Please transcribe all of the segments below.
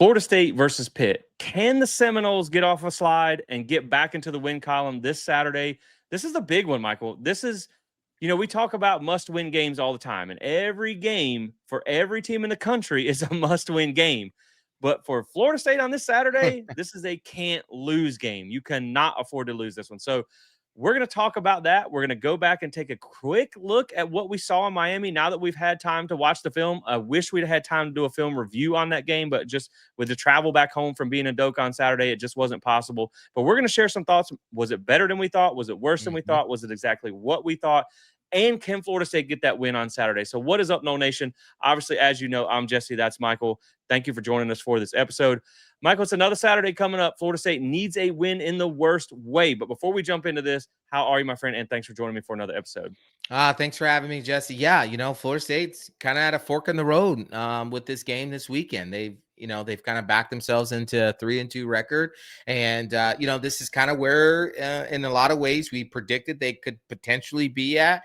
Florida State versus Pitt. Can the Seminoles get off a slide and get back into the win column this Saturday? This is the big one, Michael. This is, we talk about must-win games all the time, and every game for every team in the country is a must-win game. But for Florida State on this Saturday, this is a can't-lose game. You cannot afford to lose this one. So we're going to talk about that. We're going to go back and take a quick look at what we saw in Miami now that we've had time to watch the film. I wish we'd had time to do a film review on that game, but just with the travel back home from being in Doak on Saturday, it just wasn't possible. But we're going to share some thoughts. Was it better than we thought? Was it worse than we thought? Was it exactly what we thought? And can Florida State get that win on Saturday? So what is up, No Nation? Obviously, as you know, I'm Jesse. That's Michael. Thank you for joining us for this episode. Michael, it's another Saturday coming up. Florida State needs a win in the worst way. But before we jump into this, how are you, my friend? And thanks for joining me for another episode. Thanks for having me, Jesse. Yeah, Florida State's kind of at a fork in the road with this game this weekend. They've kind of backed themselves into a 3-2 record. And, this is kind of where, in a lot of ways, we predicted they could potentially be at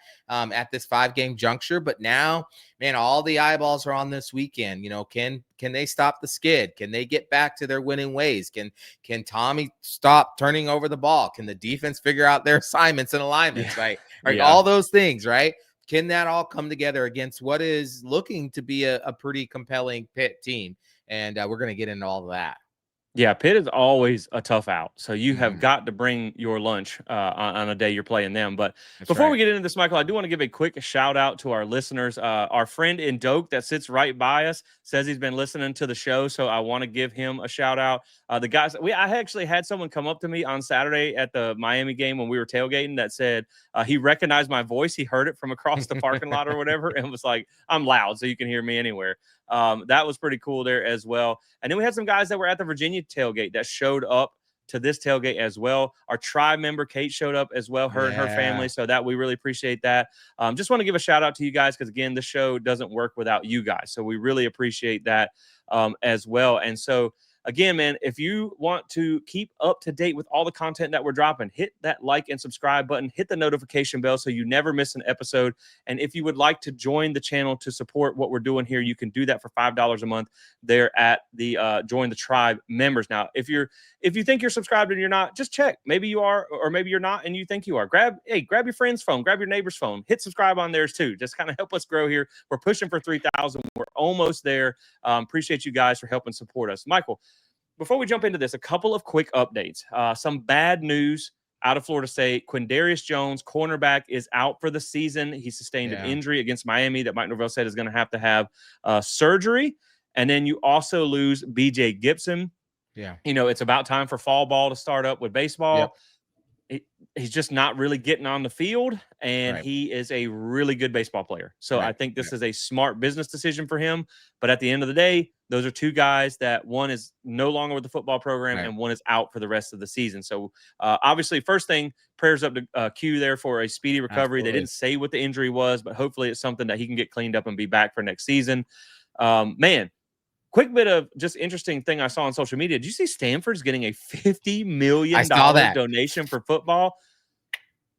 this 5-game juncture. But now, man, all the eyeballs are on this weekend. Can they stop the skid? Can they get back to their winning ways? Can Tommy stop turning over the ball? Can the defense figure out their assignments and alignments, right? All those things, right? Can that all come together against what is looking to be a pretty compelling Pitt team? And we're going to get into all of that. Yeah, Pitt is always a tough out. So you have got to bring your lunch on a day you're playing them. But before we get into this, Michael, I do want to give a quick shout out to our listeners. Our friend in Doak that sits right by us says he's been listening to the show. So I want to give him a shout out. The guys, I actually had someone come up to me on Saturday at the Miami game when we were tailgating that said he recognized my voice. He heard it from across the parking lot or whatever and was like, I'm loud, so you can hear me anywhere. That was pretty cool there as well. And then we had some guys that were at the Virginia tailgate that showed up to this tailgate as well. Our tribe member Kate showed up as well, her and her family. So that we really appreciate that. Just want to give a shout out to you guys because again, the show doesn't work without you guys. So we really appreciate that as well. And so again, man, if you want to keep up to date with all the content that we're dropping, hit that like and subscribe button, hit the notification bell so you never miss an episode. And if you would like to join the channel to support what we're doing here, you can do that for $5 a month there at the Join the Tribe members. Now, if you think you're subscribed and you're not, just check. Maybe you are, or maybe you're not, and you think you are. Grab your friend's phone, grab your neighbor's phone, hit subscribe on theirs too. Just kind of help us grow here. We're pushing for 3,000. We're almost there. Appreciate you guys for helping support us. Michael, before we jump into this, a couple of quick updates. Some bad news out of Florida State. Quindarius Jones, cornerback, is out for the season. He sustained an injury against Miami that Mike Norvell said is going to have surgery. And then you also lose B.J. Gibson. Yeah. It's about time for fall ball to start up with baseball. Yep. He's just not really getting on the field, and he is a really good baseball player. So I think this is a smart business decision for him. But at the end of the day, those are two guys that one is no longer with the football program and one is out for the rest of the season. So obviously, first thing, prayers up to Q there for a speedy recovery. Absolutely. They didn't say what the injury was, but hopefully it's something that he can get cleaned up and be back for next season. Man, quick bit of just interesting thing I saw on social media. Did you see Stanford's getting a $50 million donation for football?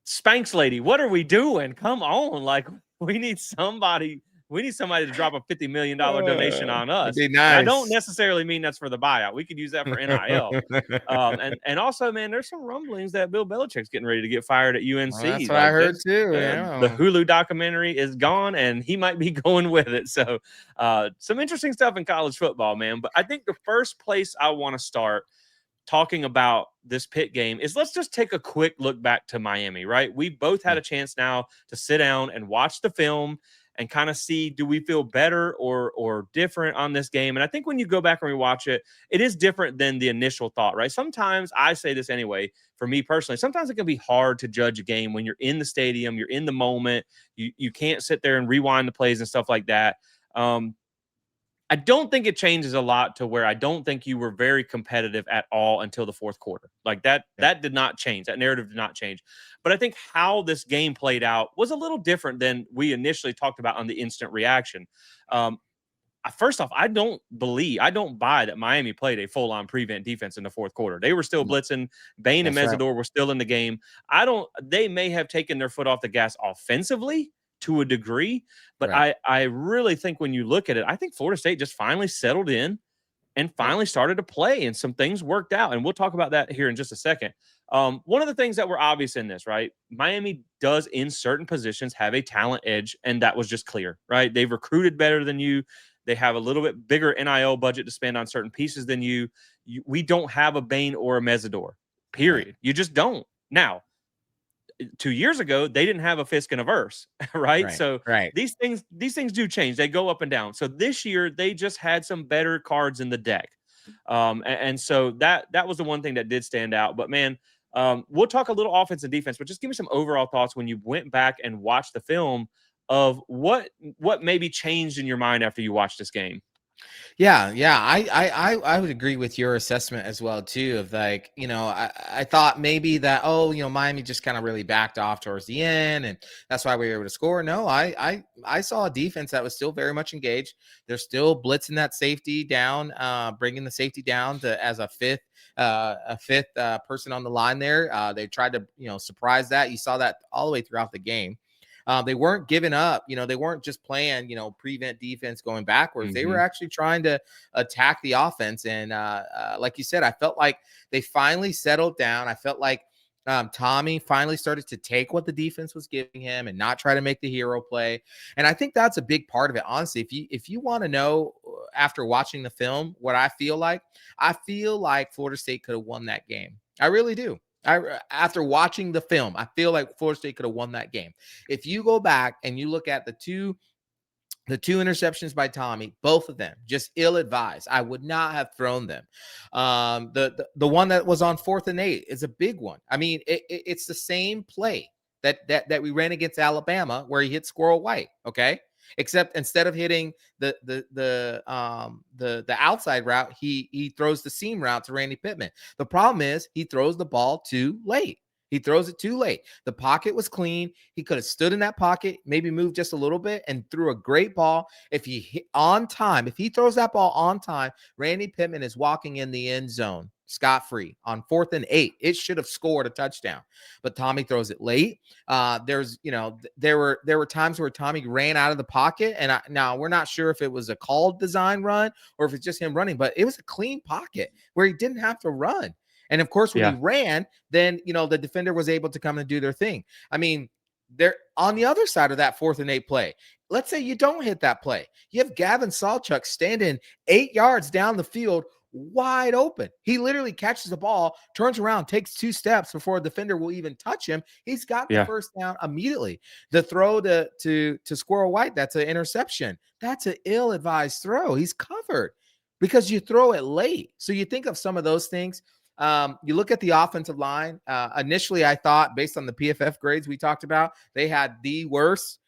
Spanx lady, what are we doing? Come on. Like, we need somebody to drop a $50 million donation on us. That'd be nice. I don't necessarily mean that's for the buyout. We could use that for NIL. And also, man, there's some rumblings that Bill Belichick's getting ready to get fired at UNC. Well, that's what I heard too. The Hulu documentary is gone, and he might be going with it. So some interesting stuff in college football, man. But I think the first place I want to start talking about this Pitt game is let's just take a quick look back to Miami, right? We both had a chance now to sit down and watch the film and kind of see, do we feel better or different on this game? And I think when you go back and rewatch it, it is different than the initial thought, right? Sometimes, I say this anyway, for me personally, sometimes it can be hard to judge a game when you're in the stadium, you're in the moment, you can't sit there and rewind the plays and stuff like that. I don't think it changes a lot to where I don't think you were very competitive at all until the fourth quarter. Like that did not change. That narrative did not change. But I think how this game played out was a little different than we initially talked about on the instant reaction. First off, I don't buy that Miami played a full-on prevent defense in the fourth quarter. They were still blitzing. Bain and Mesidor were still in the game. They may have taken their foot off the gas offensively to a degree, but I really think when you look at it, I think Florida State just finally settled in and finally started to play, and some things worked out. And we'll talk about that here in just a second. One of the things that were obvious in this, right? Miami does in certain positions have a talent edge, and that was just clear, right? They've recruited better than you. They have a little bit bigger NIL budget to spend on certain pieces than you. We don't have a Bain or a Mesidor, period. Right. You just don't. Now, 2 years ago, they didn't have a Fisk and a Verse, right? Right. So Right. these things do change. They go up and down. So this year, they just had some better cards in the deck. And so that was the one thing that did stand out. But man, we'll talk a little offense and defense, but just give me some overall thoughts when you went back and watched the film of what maybe changed in your mind after you watched this game. Yeah, yeah, I would agree with your assessment as well too. Of like, I thought maybe that Miami just kind of really backed off towards the end, and that's why we were able to score. No, I saw a defense that was still very much engaged. They're still blitzing that safety down, bringing the safety down to as a fifth person on the line there. They tried to surprise that. You saw that all the way throughout the game. They weren't giving up. They weren't just playing, prevent defense going backwards. They were actually trying to attack the offense. And like you said, I felt like they finally settled down. I felt like Tommy finally started to take what the defense was giving him and not try to make the hero play. And I think that's a big part of it. Honestly, if you want to know after watching the film what I feel like Florida State could have won that game. I really do. After watching the film, I feel like Florida State could have won that game. If you go back and you look at the two interceptions by Tommy, both of them just ill-advised. I would not have thrown them. The one that was on 4th and 8 is a big one. I mean, it's the same play that we ran against Alabama where he hit Squirrel White. Okay. Except instead of hitting the outside route, he throws the seam route to Randy Pittman. The problem is he throws the ball too late. He throws it too late. The pocket was clean. He could have stood in that pocket, maybe moved just a little bit, and threw a great ball. If he hit on time, if he throws that ball on time, Randy Pittman is walking in the end zone scot-free on 4th and 8. It should have scored a touchdown, but Tommy throws it late. There were times where Tommy ran out of the pocket, and now we're not sure if it was a called design run or if it's just him running, but it was a clean pocket where he didn't have to run. And of course, when he ran, then, the defender was able to come and do their thing. I mean, they're on the other side of that 4th and 8 play. Let's say you don't hit that play. You have Gavin Sawchuk standing 8 yards down the field, wide open. He literally catches the ball, turns around, takes 2 steps before a defender will even touch him. He's got the first down immediately. The throw to Squirrel White, that's an interception. That's an ill-advised throw. He's covered because you throw it late. So you think of some of those things. You look at the offensive line. Initially, I thought, based on the PFF grades we talked about, they had the worst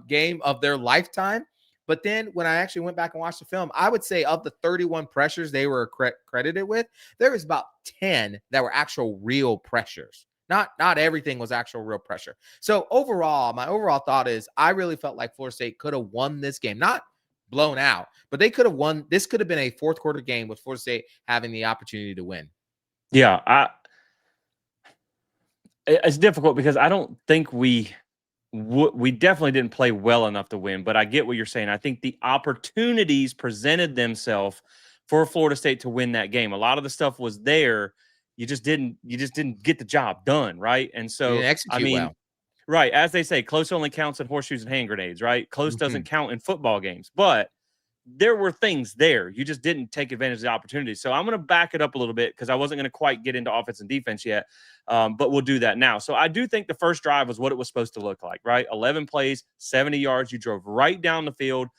game of their lifetime. But then when I actually went back and watched the film, I would say of the 31 pressures they were credited with, there was about 10 that were actual real pressures. Not everything was actual real pressure. So overall, my overall thought is I really felt like Florida State could have won this game. Not blown out, but they could have won. This could have been a 4th quarter game with Florida State having the opportunity to win. Yeah, it's difficult because I don't think we definitely didn't play well enough to win, but I get what you're saying. I think the opportunities presented themselves for Florida State to win that game. A lot of the stuff was there. You just didn't get the job done, right? And so, Execute well. Right, as they say, close only counts in horseshoes and hand grenades, right? Close doesn't count in football games, but there were things there. You just didn't take advantage of the opportunity. So I'm going to back it up a little bit because I wasn't going to quite get into offense and defense yet, but we'll do that now. So I do think the first drive was what it was supposed to look like, right? 11 plays, 70 yards. You drove right down the field.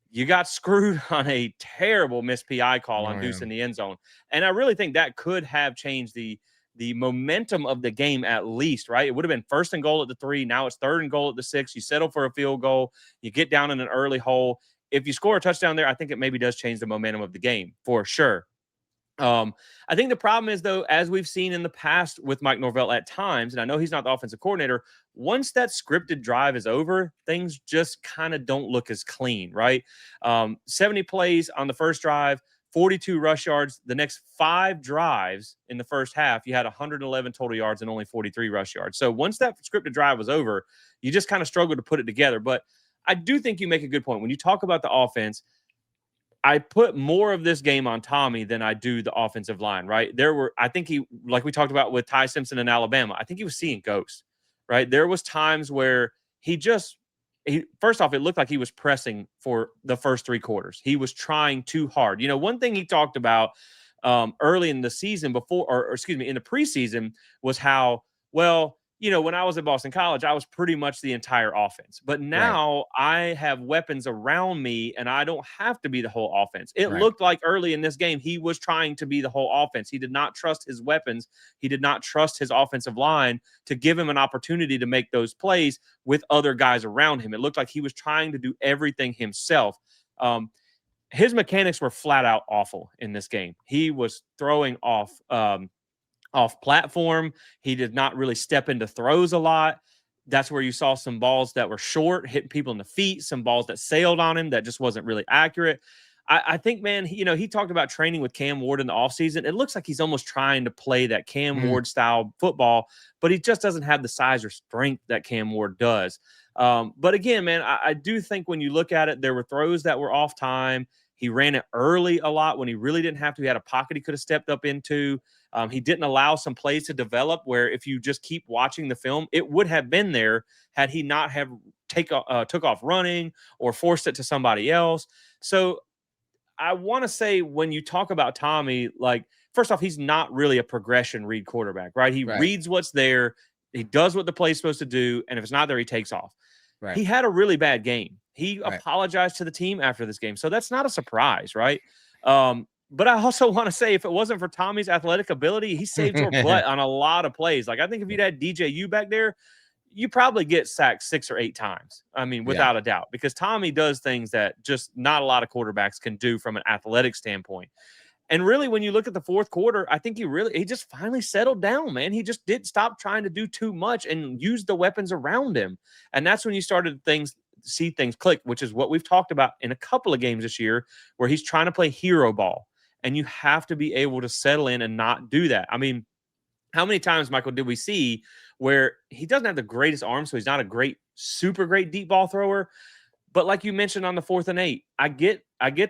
You got screwed on a terrible missed PI call on Deuce in the end zone. And I really think that could have changed the momentum of the game at least, right? It would have been 1st and goal at the 3. Now it's 3rd and goal at the 6. You settle for a field goal. You get down in an early hole. If you score a touchdown there, I think it maybe does change the momentum of the game for sure. I think the problem is, though, as we've seen in the past with Mike Norvell at times, and I know he's not the offensive coordinator, once that scripted drive is over, things just kind of don't look as clean, right? 70 plays on the first drive, 42 rush yards. The next 5 drives in the first half, you had 111 total yards and only 43 rush yards. So once that scripted drive was over, you just kind of struggled to put it together. But I do think you make a good point. When you talk about the offense, I put more of this game on Tommy than I do the offensive line, right? I think like we talked about with Ty Simpson in Alabama, I think he was seeing ghosts, right? There was times where first off, it looked like he was pressing for the first 3 quarters. He was trying too hard. One thing he talked about early in the season or excuse me, in the preseason was how, well, when I was at Boston College, I was pretty much the entire offense. But Right. now I have weapons around me and I don't have to be the whole offense. It Right. looked like early in this game, he was trying to be the whole offense. He did not trust his weapons. He did not trust his offensive line to give him an opportunity to make those plays with other guys around him. It looked like he was trying to do everything himself. His mechanics were flat out awful in this game. He was throwing off platform. He did not really step into throws a lot. That's where you saw some balls that were short, hitting people in the feet, some balls that sailed on him that just wasn't really accurate. I think, man, he talked about training with Cam Ward in the offseason. It looks like he's almost trying to play that Cam Mm. Ward style football, but he just doesn't have the size or strength that Cam Ward does. But again, man, I do think when you look at it, there were throws that were off time. He ran it early a lot when he really didn't have to. He had a pocket he could have stepped up into. He didn't allow some plays to develop where if you just keep watching the film, it would have been there had he not have took off running or forced it to somebody else. So I want to say when you talk about Tommy, like, first off, he's not really a progression read quarterback, right? He Right. reads what's there. He does what the play's supposed to do. And if it's not there, he takes off. Right. He had a really bad game. He Right. apologized to the team after this game. So that's not a surprise, right? But I also want to say, if it wasn't for Tommy's athletic ability, he saved your butt on a lot of plays. Like, I think if you'd had DJU back there, you probably get sacked 6 or 8 times. I mean, Yeah. without a doubt, because Tommy does things that just not a lot of quarterbacks can do from an athletic standpoint. And really, when you look at the fourth quarter, I think he just finally settled down, man. He just did stop trying to do too much and use the weapons around him. And that's when you started see things click, which is what we've talked about in a couple of games this year, where he's trying to play hero ball. And you have to be able to settle in and not do that. I mean, how many times, Michael, did we see where he doesn't have the greatest arm, so he's not a super great deep ball thrower? But like you mentioned on the 4th and 8, I get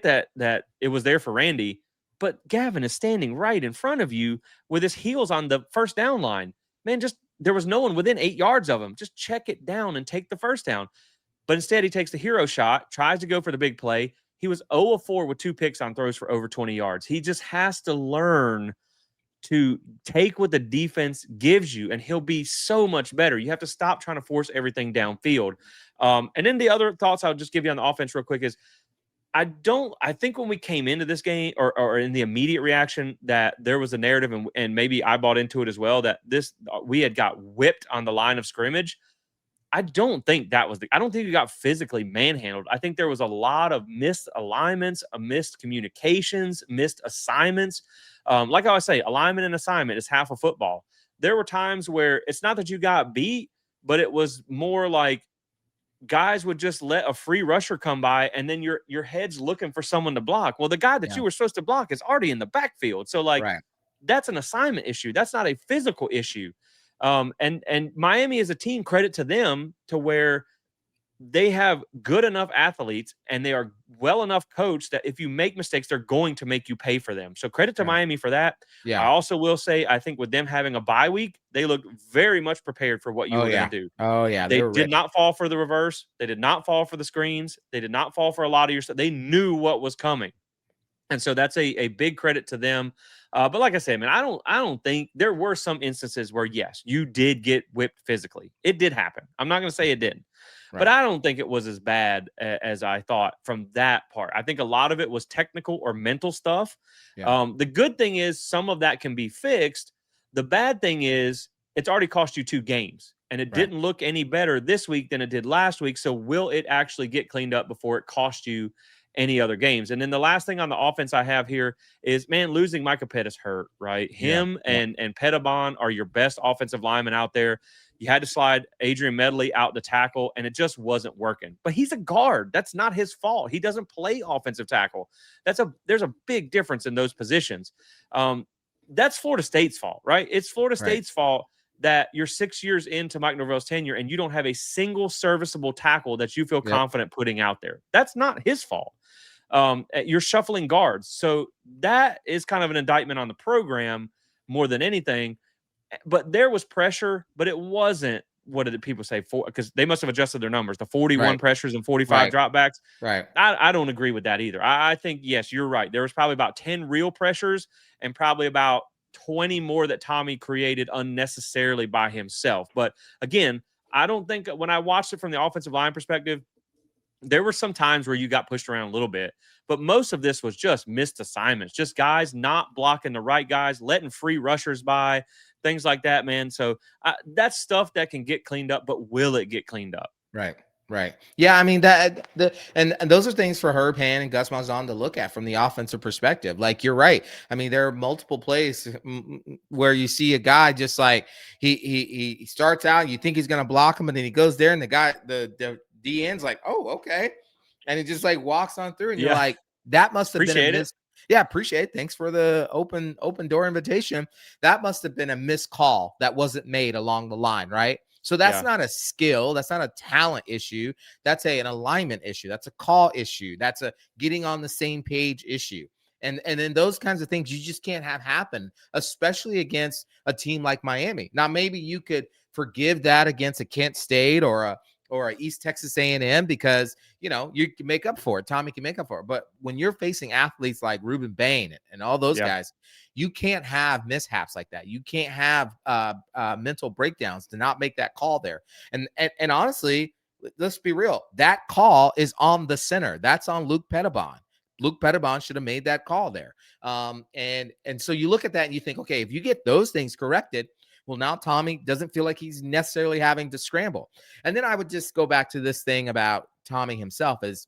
that it was there for Randy, but Gavin is standing right in front of you with his heels on the first down line. Man, there was no one within 8 yards of him. Just check it down and take the first down. But instead, he takes the hero shot, tries to go for the big play. He was 0 of 4 with 2 picks on throws for over 20 yards. He just has to learn to take what the defense gives you, and he'll be so much better. You have to stop trying to force everything downfield. And then the other thoughts I'll just give you on the offense real quick is I think when we came into this game or in the immediate reaction that there was a narrative, and maybe I bought into it as well, that we had got whipped on the line of scrimmage. I don't think we got physically manhandled. I think there was a lot of missed alignments, missed communications, missed assignments. Like I always say, alignment and assignment is half of football. There were times where it's not that you got beat, but it was more like guys would just let a free rusher come by, and then your head's looking for someone to block. Well, the guy that Yeah. you were supposed to block is already in the backfield. So, like, Right. that's an assignment issue. That's not a physical issue. And Miami as a team, credit to them, to where they have good enough athletes and they are well enough coached that if you make mistakes, they're going to make you pay for them. So credit to Yeah. Miami for that. Yeah. I also will say, I think with them having a bye week, they looked very much prepared for what you were going to do. Oh yeah. They They were did ready. not fall for the reverse. They did not fall for the screens. They did not fall for a lot of your stuff. They knew what was coming. And so that's a big credit to them. But like I said, man, I don't think there were some instances where, yes, you did get whipped physically. It did happen. I'm not going to say it didn't. But Right. I don't think it was as bad as I thought from that part. I think a lot of it was technical or mental stuff. Yeah. The good thing is some of that can be fixed. The bad thing is it's already cost you 2 games, and it Right. didn't look any better this week than it did last week. So will it actually get cleaned up before it costs you any other games? And then the last thing on the offense I have here is, man, losing Micah Pettis hurt, right? Yeah. Him Yeah. and Petitbon are your best offensive linemen out there. You had to slide Adrian Medley out to tackle, and it just wasn't working. But he's a guard. That's not his fault. He doesn't play offensive tackle. There's a big difference in those positions. That's Florida State's fault, right? It's Florida Right. State's fault that you're 6 years into Mike Norvell's tenure and you don't have a single serviceable tackle that you feel Yep. confident putting out there. That's not his fault. You're shuffling guards. So that is kind of an indictment on the program more than anything. But there was pressure, but it wasn't, what did people say? Because they must have adjusted their numbers. The 41 Right. pressures and 45 Right. dropbacks. Right. I don't agree with that either. I think, yes, you're right. There was probably about 10 real pressures and probably about 20 more that Tommy created unnecessarily by himself. But again, I don't think when I watched it from the offensive line perspective, there were some times where you got pushed around a little bit, but most of this was just missed assignments, just guys not blocking the right guys, letting free rushers by, things like that, man. So that's stuff that can get cleaned up, but will it get cleaned up? Right. Right. Yeah. I mean and those are things for Herb Hand and Gus Malzahn to look at from the offensive perspective. Like you're right. I mean, there are multiple plays where you see a guy just like he starts out, you think he's gonna block him, and then he goes there, and the DN's like, oh, okay, and he just like walks on through, and you're Yeah, like, that must have been a appreciate it. miss. Yeah, appreciate it. Thanks for the open door invitation. That must have been a missed call that wasn't made along the line, right? So that's Yeah, not a skill. That's not a talent issue. That's an alignment issue. That's a call issue. That's a getting on the same page issue. And then those kinds of things you just can't have happen, especially against a team like Miami. Now, maybe you could forgive that against a Kent State or a East Texas A&M because, you can make up for it. Tommy can make up for it. But when you're facing athletes like Ruben Bain and all those yeah, guys, you can't have mishaps like that. You can't have mental breakdowns to not make that call there. And honestly, let's be real. That call is on the center. That's on Luke Pettibon. Luke Pettibon should have made that call there. And so you look at that and you think, okay, if you get those things corrected, well, now Tommy doesn't feel like he's necessarily having to scramble. And then I would just go back to this thing about Tommy himself is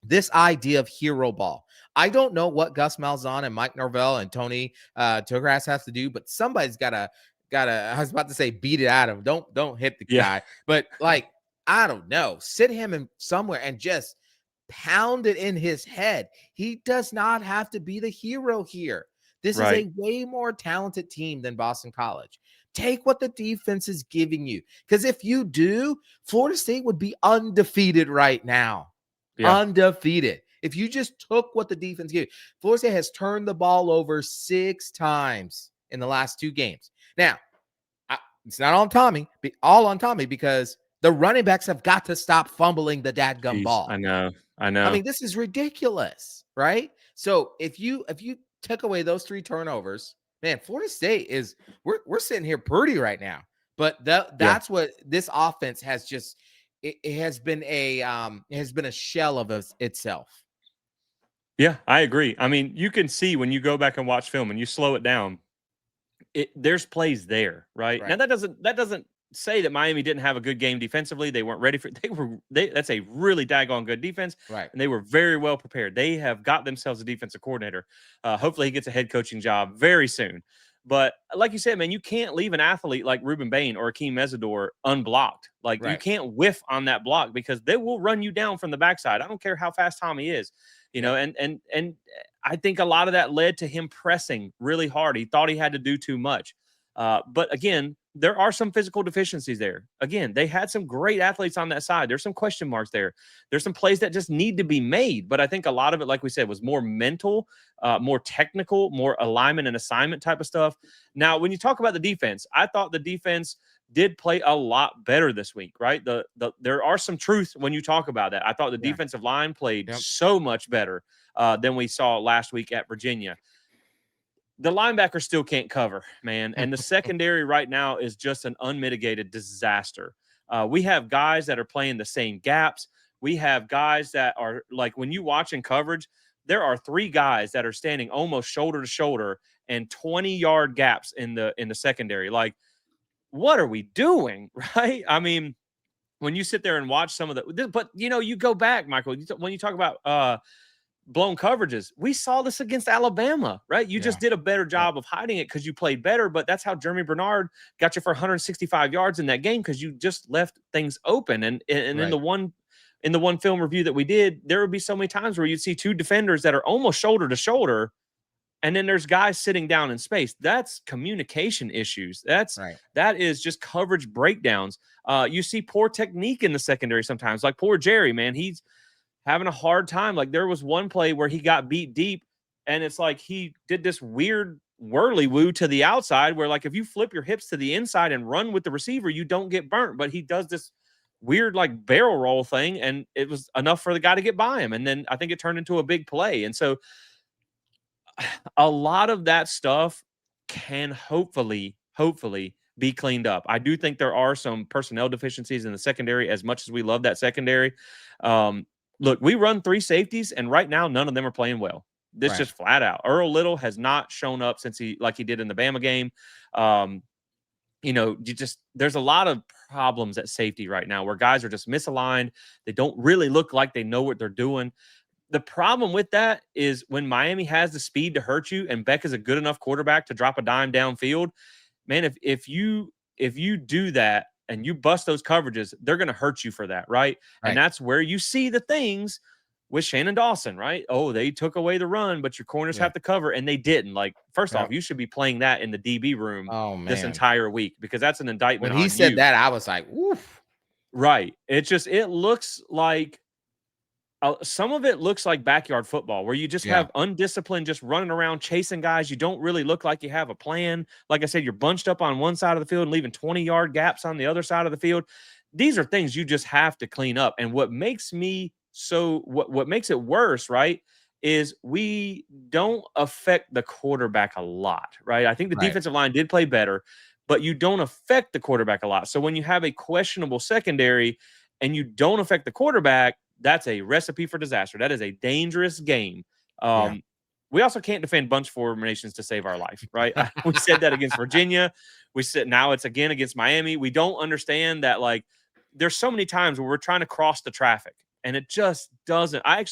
this idea of hero ball. I don't know what Gus Malzahn and Mike Norvell and Tony Togras has to do, but somebody's gotta I was about to say beat it out of him. Don't hit the yeah, guy, but like I don't know, sit him in somewhere and just pound it in his head. He does not have to be the hero here. This is right. a way more talented team than Boston College. Take what the defense is giving you. Because if you do, Florida State would be undefeated right now. Yeah, Undefeated. If you just took what the defense gave you. Florida State has turned the ball over 6 times in the last 2 games. Now, it's not all on Tommy because the running backs have got to stop fumbling the dadgum jeez, ball. I I know. mean, this is ridiculous, right? So if you took away those 3 turnovers, man, Florida State is we're sitting here pretty right now. But Yeah. that's what this offense has just it has been a shell of itself. Yeah, I agree. I mean, you can see when you go back and watch film and you slow it down, there's plays there, right? Now Right. that doesn't say that Miami didn't have a good game defensively. They weren't ready for it. That's a really daggone good defense, Right. and they were very well prepared. They have got themselves a defensive coordinator. Hopefully, he gets a head coaching job very soon. But like you said, man, you can't leave an athlete like Ruben Bain or Akeem Mesidor unblocked. Like you Right. can't whiff on that block because they will run you down from the backside. I don't care how fast Tommy is, Yep. and I think a lot of that led to him pressing really hard. He thought he had to do too much. But again, there are some physical deficiencies there. Again, they had some great athletes on that side. There's some question marks there. There's some plays that just need to be made. But I think a lot of it, like we said, was more mental, more technical, more alignment and assignment type of stuff. Now, when you talk about the defense, I thought the defense did play a lot better this week, right? There are some truth when you talk about that. I thought the Yeah. defensive line played Yep. so much better than we saw last week at Virginia. The linebacker still can't cover, man. And the secondary right now is just an unmitigated disaster. We have guys that are playing the same gaps. We have guys that are like when you watch in coverage, there are 3 guys that are standing almost shoulder to shoulder and 20-yard gaps in the secondary. Like, what are we doing? Right? I mean, when you sit there and watch some of but you go back, Michael, when you talk about blown coverages. We saw this against Alabama, right? You Yeah. just did a better Yep. job of hiding it because you played better, but that's how Jeremy Bernard got you for 165 yards in that game because you just left things open. And in Right. the one film review that we did, there would be so many times where you'd see 2 defenders that are almost shoulder to shoulder, and then there's guys sitting down in space. That's communication issues. Right. That is just coverage breakdowns. You see poor technique in the secondary sometimes, like poor Jerry, man. having a hard time. Like there was one play where he got beat deep, and it's like he did this weird whirly woo to the outside where like if you flip your hips to the inside and run with the receiver, you don't get burnt. But he does this weird like barrel roll thing, and it was enough for the guy to get by him. And then I think it turned into a big play. And so a lot of that stuff can hopefully be cleaned up. I do think there are some personnel deficiencies in the secondary, as much as we love that secondary. Look, we run 3 safeties, and right now none of them are playing well. This Right. just flat out. Earl Little has not shown up since he did in the Bama game. Um, there's a lot of problems at safety right now where guys are just misaligned. They don't really look like they know what they're doing. The problem with that is when Miami has the speed to hurt you and Beck is a good enough quarterback to drop a dime downfield, man, if you do that and you bust those coverages, they're going to hurt you for that, right? And Right. that's where you see the things with Shannon Dawson, right? Oh, they took away the run, but your corners Yeah. have to cover, and they didn't. Like, first off, Yep. you should be playing that in the DB room Oh this man. entire week because that's an When indictment he on said you, that, I was like, "Oof." right? It looks like some of it looks like backyard football where you just Yeah. have undisciplined, just running around chasing guys. You don't really look like you have a plan. Like I said, you're bunched up on one side of the field and leaving 20-yard gaps on the other side of the field. These are things you just have to clean up. And what makes what makes it worse, right, is we don't affect the quarterback a lot, right? I think the Right. defensive line did play better, but you don't affect the quarterback a lot. So when you have a questionable secondary and you don't affect the quarterback, that's a recipe for disaster. That is a dangerous game. Yeah. We also can't defend bunch formations to save our life, right? We said that against Virginia. We said now it's again against Miami. We don't understand that like there's so many times where we're trying to cross the traffic and it just doesn't. I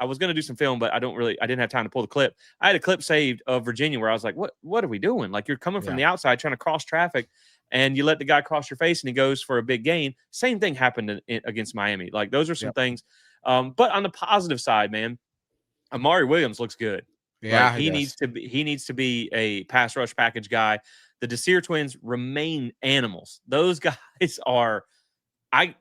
was going to do some film, but I didn't have time to pull the clip. I had a clip saved of Virginia where I was like, what are we doing? Like you're coming from Yeah. the outside trying to cross traffic and you let the guy cross your face and he goes for a big gain. Same thing happened against Miami. Like those are some Yep. things. But on the positive side, man, Amari Williams looks good. Like Yeah, he does. he needs to be a pass rush package guy. The Desir twins remain animals. Those guys are I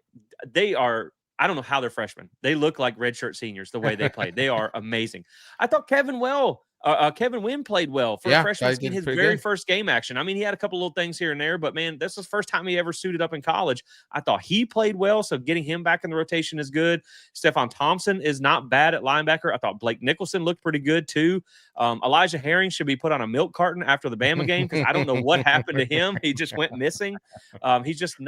they are I don't know how they're freshmen. They look like redshirt seniors the way they played. They are amazing. I thought Kevin Wynn played well for a Yeah, freshman thought he seeing did his pretty very good. first game action. I mean, he had a couple little things here and there, but man, this is the first time he ever suited up in college. I thought he played well, so getting him back in the rotation is good. Stephon Thompson is not bad at linebacker. I thought Blake Nicholson looked pretty good too. Elijah Herring should be put on a milk carton after the Bama game because I don't know what happened to him. He just went missing. He's just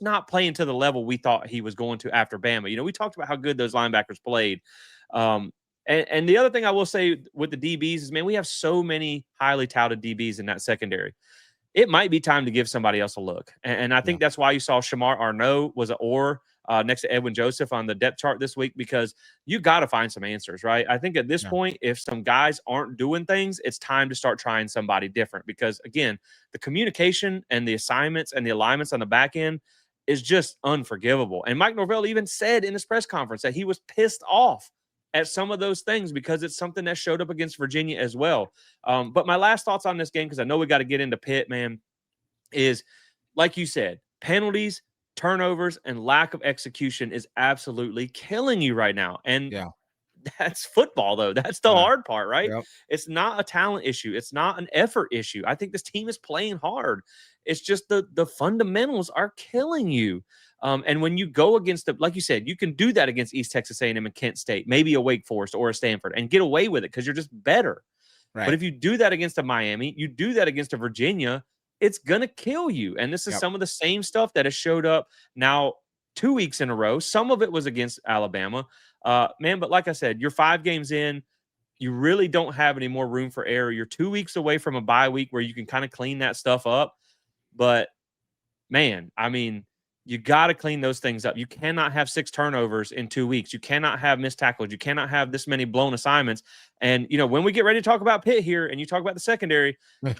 not playing to the level we thought he was going to after Bama. We talked about how good those linebackers played. And the other thing I will say with the DBs is, man, we have so many highly touted DBs in that secondary. It might be time to give somebody else a look. And I Yeah. think that's why you saw Shamar Arnaud was an or next to Edwin Joseph on the depth chart this week, because you got to find some answers, right? I think at this Yeah. point, if some guys aren't doing things, it's time to start trying somebody different because, again, the communication and the assignments and the alignments on the back end is just unforgivable. And Mike Norvell even said in his press conference that he was pissed off at some of those things because it's something that showed up against Virginia as well. But my last thoughts on this game, because I know we got to get into Pitt, man, is like you said, penalties, turnovers, and lack of execution is absolutely killing you right now. And Yeah. that's football, though. That's the Yeah. hard part, right? Yep. It's not a talent issue. It's not an effort issue. I think this team is playing hard. It's just the fundamentals are killing you. And when you go against like you said, you can do that against East Texas A&M and Kent State, maybe a Wake Forest or a Stanford, and get away with it because you're just better. But Right. if you do that against a Miami, you do that against a Virginia, it's gonna kill you. And this is Yep. some of the same stuff that has showed up now 2 weeks in a row. Some of it was against Alabama. Man, but like I said, you're 5 games in. You really don't have any more room for error. You're 2 weeks away from a bye week where you can kind of clean that stuff up. But man, I mean, you got to clean those things up. You cannot have 6 turnovers in 2 weeks. You cannot have missed tackles. You cannot have this many blown assignments. And, when we get ready to talk about Pitt here and you talk about the secondary,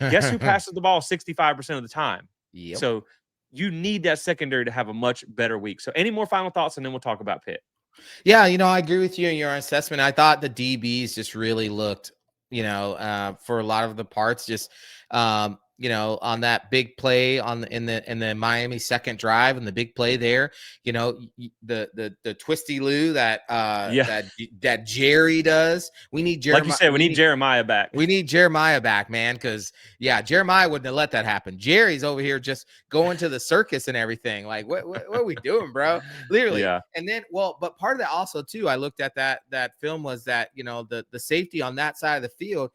guess who passes the ball 65% of the time? Yep. So you need that secondary to have a much better week. So any more final thoughts, and then we'll talk about Pitt. Yeah, I agree with you in your assessment. I thought the DBs just really looked, for a lot of the parts, just on that big play in the Miami second drive and the big play there, the twisty Lou Yeah. that Jerry does. We need Like you Jeremiah. said, we need Jeremiah back. We need Jeremiah back, man, because Jeremiah wouldn't have let that happen. Jerry's over here just going to the circus and everything. Like, what are we doing, bro? Literally. Yeah. And then, but part of that also too, I looked at that film was that the safety on that side of the field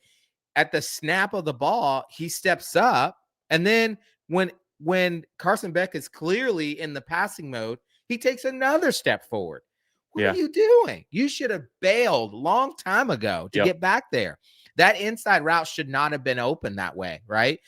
at the snap of the ball, he steps up, and then when Carson Beck is clearly in the passing mode, he takes another step forward. What are Yeah. you doing? You should have bailed long time ago to get back there. That inside route should not have been open that way, right?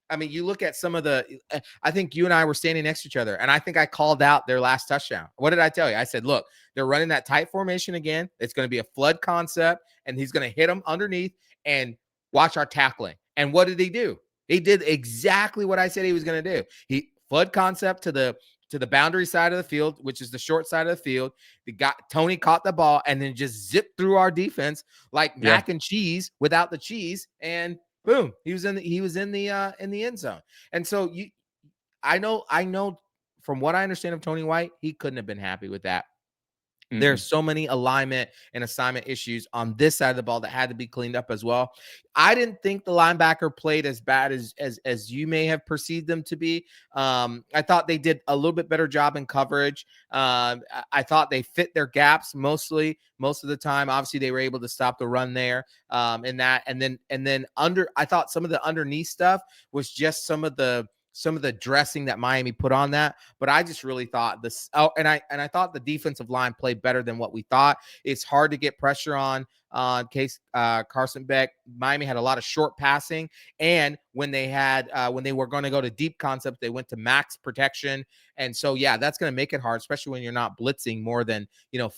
I mean, you look at some of I think you and I were standing next to each other, and I think I called out their last touchdown. What did I tell you? I said, look, they're running that tight formation again. It's going to be a flood concept, and he's going to hit them underneath and watch our tackling. And what did he do? He did exactly what I said he was going to do. He flood concept to the boundary side of the field, which is the short side of the field. Tony caught the ball and then just zipped through our defense like mac and cheese without the cheese, and boom, he was in the end zone. And so I know from what I understand of Tony White, he couldn't have been happy with that. There's so many alignment and assignment issues on this side of the ball that had to be cleaned up as well. I didn't think the linebacker played as bad as you may have perceived them to be. I thought they did a little bit better job in coverage. I thought they fit their gaps most of the time. Obviously, they were able to stop the run there. In that, and then I thought some of the underneath stuff was just some of the dressing that Miami put on that. But I just really thought this. Oh, and I thought the defensive line played better than what we thought. It's hard to get pressure on case Carson Beck. Miami had a lot of short passing, and when they were going to go to deep concept, they went to max protection. And so that's going to make it hard, especially when you're not blitzing more than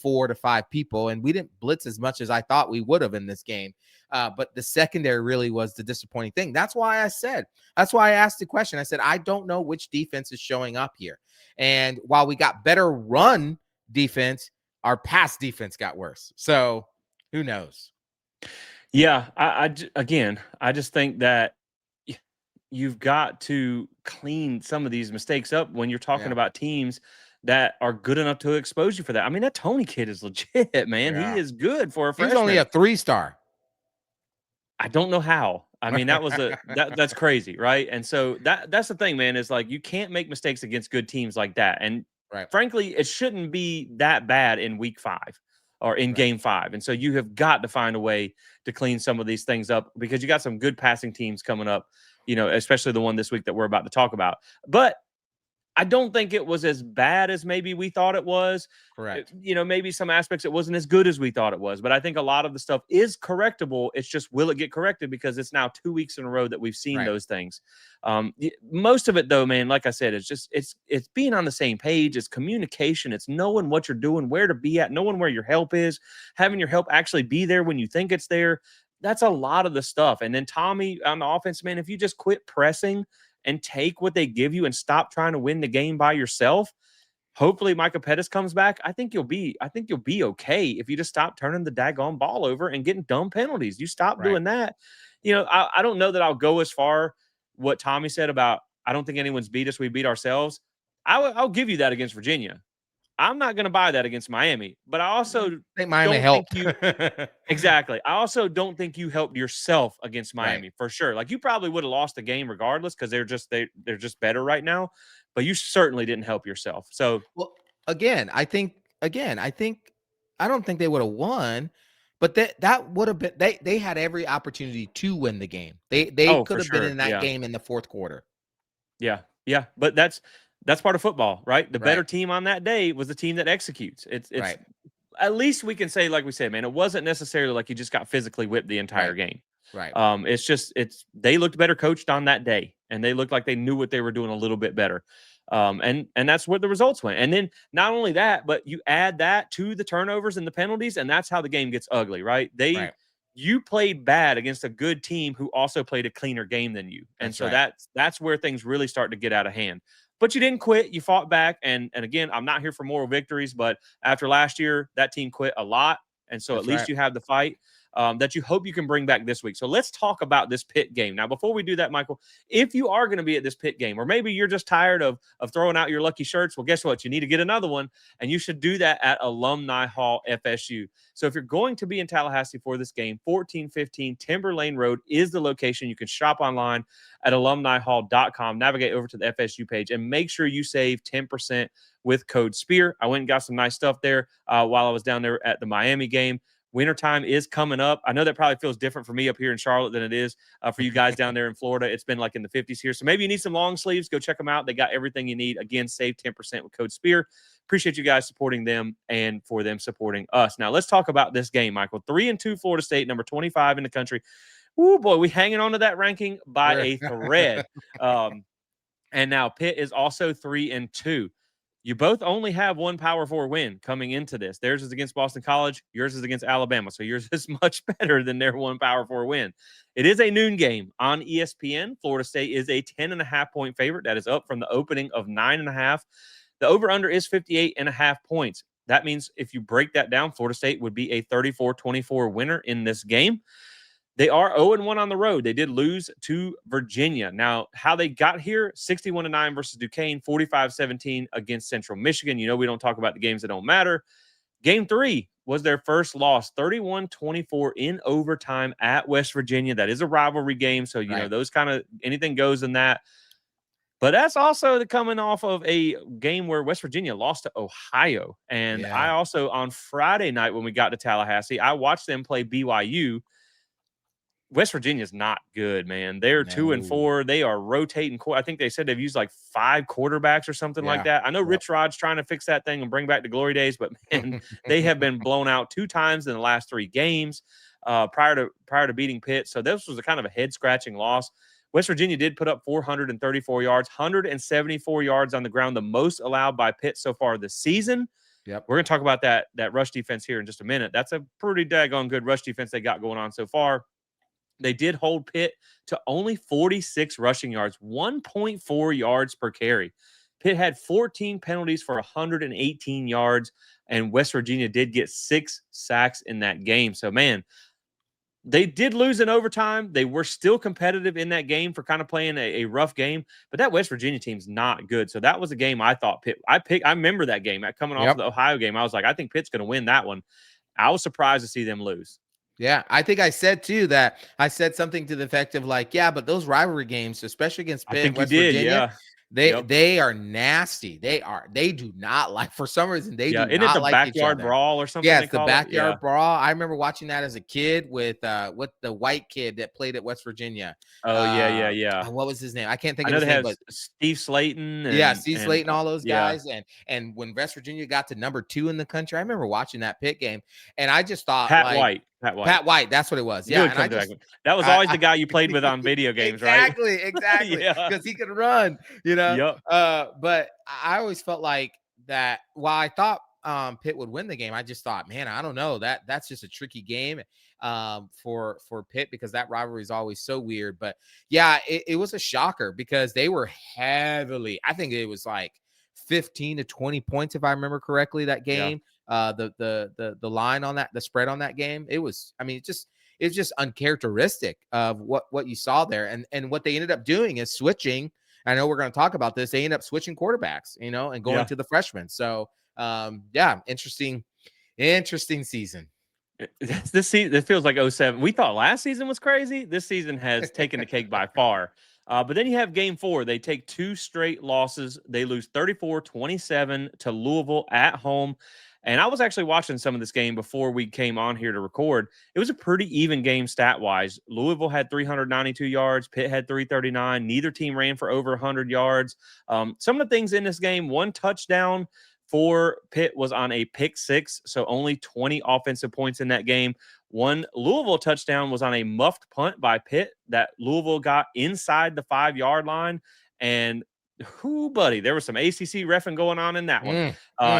4 to 5 people. And we didn't blitz as much as I thought we would have in this game. But the secondary really was the disappointing thing. That's why I asked the question. I said, I don't know which defense is showing up here. And while we got better run defense, our pass defense got worse. So who knows? Yeah. I just think that you've got to clean some of these mistakes up when you're talking about teams that are good enough to expose you for that. I mean, that Tony kid is legit, man. Yeah. He is good for a freshman. He's only a 3-star. I don't know how. I mean, that's crazy, right? And so that's the thing, man, is like you can't make mistakes against good teams like that. And frankly, it shouldn't be that bad in week 5 or in game 5. And so you have got to find a way to clean some of these things up because you got some good passing teams coming up, especially the one this week that we're about to talk about. But I don't think it was as bad as maybe we thought it was. Correct. Maybe some aspects it wasn't as good as we thought it was. But I think a lot of the stuff is correctable. It's just, will it get corrected? Because it's now 2 weeks in a row that we've seen those things. Most of it, though, man, like I said, it's being on the same page. It's communication. It's knowing what you're doing, where to be at, knowing where your help is, having your help actually be there when you think it's there. That's a lot of the stuff. And then Tommy on the offense, man, if you just quit pressing and take what they give you and stop trying to win the game by yourself. Hopefully Micah Pettis comes back. I think you'll be okay if you just stop turning the daggone ball over and getting dumb penalties. You stop doing that. I don't know that I'll go as far what Tommy said about I don't think anyone's beat us. We beat ourselves. I'll give you that against Virginia. I'm not going to buy that against Miami, but I also think Miami helped. Exactly. I also don't think you helped yourself against Miami for sure. Like you probably would have lost the game regardless because they're just better right now, but you certainly didn't help yourself. So I don't think they would have won, but that would have been they had every opportunity to win the game. They could have been in that game in the fourth quarter. Yeah. Yeah, but that's part of football, right? The better team on that day was the team that executes. It's at least we can say, like we said, man, it wasn't necessarily like you just got physically whipped the entire game. Right. They looked better coached on that day, and they looked like they knew what they were doing a little bit better. And that's where the results went. And then not only that, but you add that to the turnovers and the penalties, and that's how the game gets ugly, right? You played bad against a good team who also played a cleaner game than you. And that's where things really start to get out of hand. But you didn't quit. You fought back. And again, I'm not here for moral victories, but after last year, that team quit a lot. And so at least you have the fight. that you hope you can bring back this week. So let's talk about this Pitt game. Now, before we do that, Michael, if you are going to be at this Pitt game, or maybe you're just tired of throwing out your lucky shirts, well, guess what? You need to get another one, and you should do that at Alumni Hall FSU. So if you're going to be in Tallahassee for this game, 1415 Timber Lane Road is the location. You can shop online at alumnihall.com, navigate over to the FSU page, and make sure you save 10% with code SPEAR. I went and got some nice stuff there while I was down there at the Miami game. Wintertime is coming up. I know that probably feels different for me up here in Charlotte than it is for you guys down there in Florida. It's been like in the 50s here. So maybe you need some long sleeves. Go check them out. They got everything you need. Again, save 10% with code SPEAR. Appreciate you guys supporting them and for them supporting us. Now, let's talk about this game, Michael. 3-2 Florida State, number 25 in the country. Ooh, boy, we hanging on to that ranking by a thread. And now Pitt is also 3-2. You both only have one Power 4 win coming into this. Theirs is against Boston College. Yours is against Alabama. So yours is much better than their one Power 4 win. It is a noon game on ESPN. Florida State is a 10.5-point favorite. That is up from the opening of 9.5. The over-under is 58.5 points. That means if you break that down, Florida State would be a 34-24 winner in this game. They are 0-1 on the road. They did lose to Virginia. Now, how they got here, 61-9 versus Duquesne, 45-17 against Central Michigan. You know we don't talk about the games that don't matter. Game 3 was their first loss, 31-24 in overtime at West Virginia. That is a rivalry game, so you know those kind of anything goes in that. But that's also coming off of a game where West Virginia lost to Ohio. And I also, on Friday night when we got to Tallahassee, I watched them play BYU. West Virginia's not good, man. They're 2-4. They are rotating. I think they said they've used like 5 quarterbacks or something like that. I know Rich Rod's trying to fix that thing and bring back the glory days, but man, they have been blown out 2 times in the last 3 games prior to beating Pitt. So this was a kind of a head scratching loss. West Virginia did put up 434 yards, 174 yards on the ground, the most allowed by Pitt so far this season. We're going to talk about that rush defense here in just a minute. That's a pretty daggone good rush defense they got going on so far. They did hold Pitt to only 46 rushing yards, 1.4 yards per carry. Pitt had 14 penalties for 118 yards, and West Virginia did get 6 sacks in that game. So, man, they did lose in overtime. They were still competitive in that game for kind of playing a rough game, but that West Virginia team's not good. So that was a game I thought Pitt. I remember that game coming off of the Ohio game. I was like, I think Pitt's going to win that one. I was surprised to see them lose. Yeah, I think I said too that I said something to the effect of like, yeah, but those rivalry games, especially against Pitt and West Virginia, they are nasty. They do not like, for some reason, they do isn't not it the like backyard each other. brawl or something? Yeah, it's the backyard brawl. I remember watching that as a kid with the white kid that played at West Virginia. Oh yeah. What was his name? I can't think I of know his they name, have but Steve Slayton. Steve Slayton, all those guys. And when West Virginia got to number 2 in the country, I remember watching that Pitt game, and I just thought Pat White. Pat White, that's what it was. Yeah, and that was always the guy you played with on video games, right? Exactly, because he could run, you know. But I always felt like that. While I thought Pitt would win the game, I just thought, man, I don't know, that's just a tricky game for Pitt, because that rivalry is always so weird. But yeah, it was a shocker because they were heavily, I think it was like 15 to 20 points, if I remember correctly, that game. The line on that, the spread on that game, it was, I mean, it's just uncharacteristic of what you saw there. And what they ended up doing is switching. I know we're going to talk about this. They ended up switching quarterbacks, you know, and going to the freshmen. So interesting season. This season, it feels like 07. We thought last season was crazy. This season has taken the cake by far. But then you have game 4. They take 2 straight losses. They lose 34-27 to Louisville at home. And I was actually watching some of this game before we came on here to record. It was a pretty even game stat-wise. Louisville had 392 yards. Pitt had 339. Neither team ran for over 100 yards. Some of the things in this game, 1 touchdown for Pitt was on a pick 6, so only 20 offensive points in that game. 1 Louisville touchdown was on a muffed punt by Pitt that Louisville got inside the 5-yard line. And buddy, there was some ACC reffing going on in that one.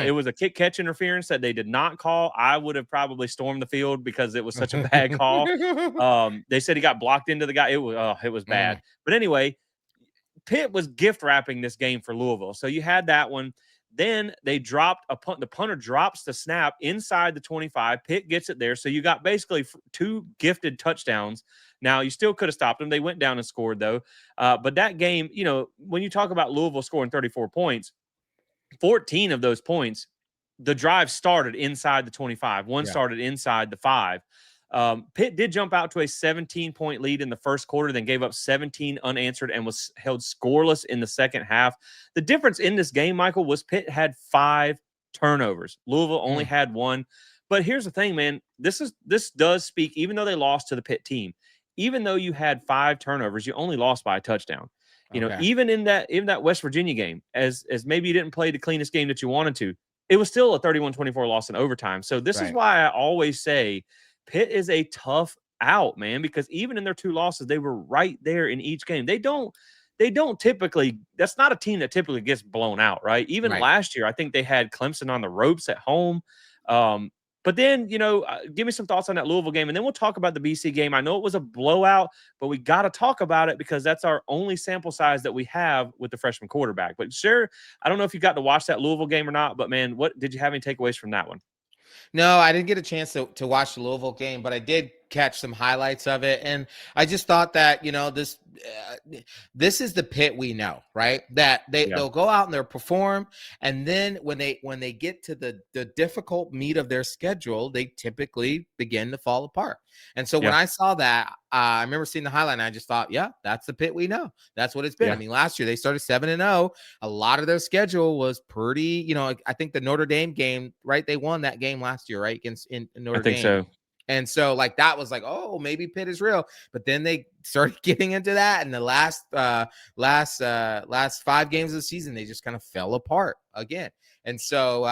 It was a kick-catch interference that they did not call. I would have probably stormed the field because it was such a bad call. They said he got blocked into the guy. It was bad. But anyway, Pitt was gift wrapping this game for Louisville. So you had that one. Then they dropped a punt. The punter drops the snap inside the 25. Pitt gets it there. So you got basically two gifted touchdowns. Now, you still could have stopped them. They went down and scored, though. But that game, when you talk about Louisville scoring 34 points, 14 of those points, the drive started inside the 25. One started inside the 5. Pitt did jump out to a 17-point lead in the first quarter, then gave up 17 unanswered and was held scoreless in the second half. The difference in this game, Michael, was Pitt had 5 turnovers. Louisville only had 1. But here's the thing, man. This does speak, even though they lost to the Pitt team, even though you had 5 turnovers, you only lost by a touchdown. Even in that West Virginia game, as maybe you didn't play the cleanest game that you wanted to, it was still a 31-24 loss in overtime. So this is why I always say Pitt is a tough out, man, because even in their 2 losses, they were right there in each game. They don't typically, that's not a team that typically gets blown out, right? Even last year, I think they had Clemson on the ropes at home. But then, give me some thoughts on that Louisville game, and then we'll talk about the BC game. I know it was a blowout, but we got to talk about it because that's our only sample size that we have with the freshman quarterback. But sure, I don't know if you got to watch that Louisville game or not, but man, what did you have any takeaways from that one? No, I didn't get a chance to watch the Louisville game, but I did catch some highlights of it, and I just thought that this is the Pitt we know, right? That they'll go out and they'll perform, and then when they get to the difficult meat of their schedule, they typically begin to fall apart. And so when I saw that, I remember seeing the highlight, and I just thought, yeah, that's the Pitt we know. That's what it's been. I mean, last year they started 7-0. A lot of their schedule was pretty. I think the Notre Dame game, right? They won that game last year, right, against in Notre Dame. I think so. And so, that was like, oh, maybe Pitt is real. But then they started getting into that, and the last 5 games of the season, they just kind of fell apart again. And so,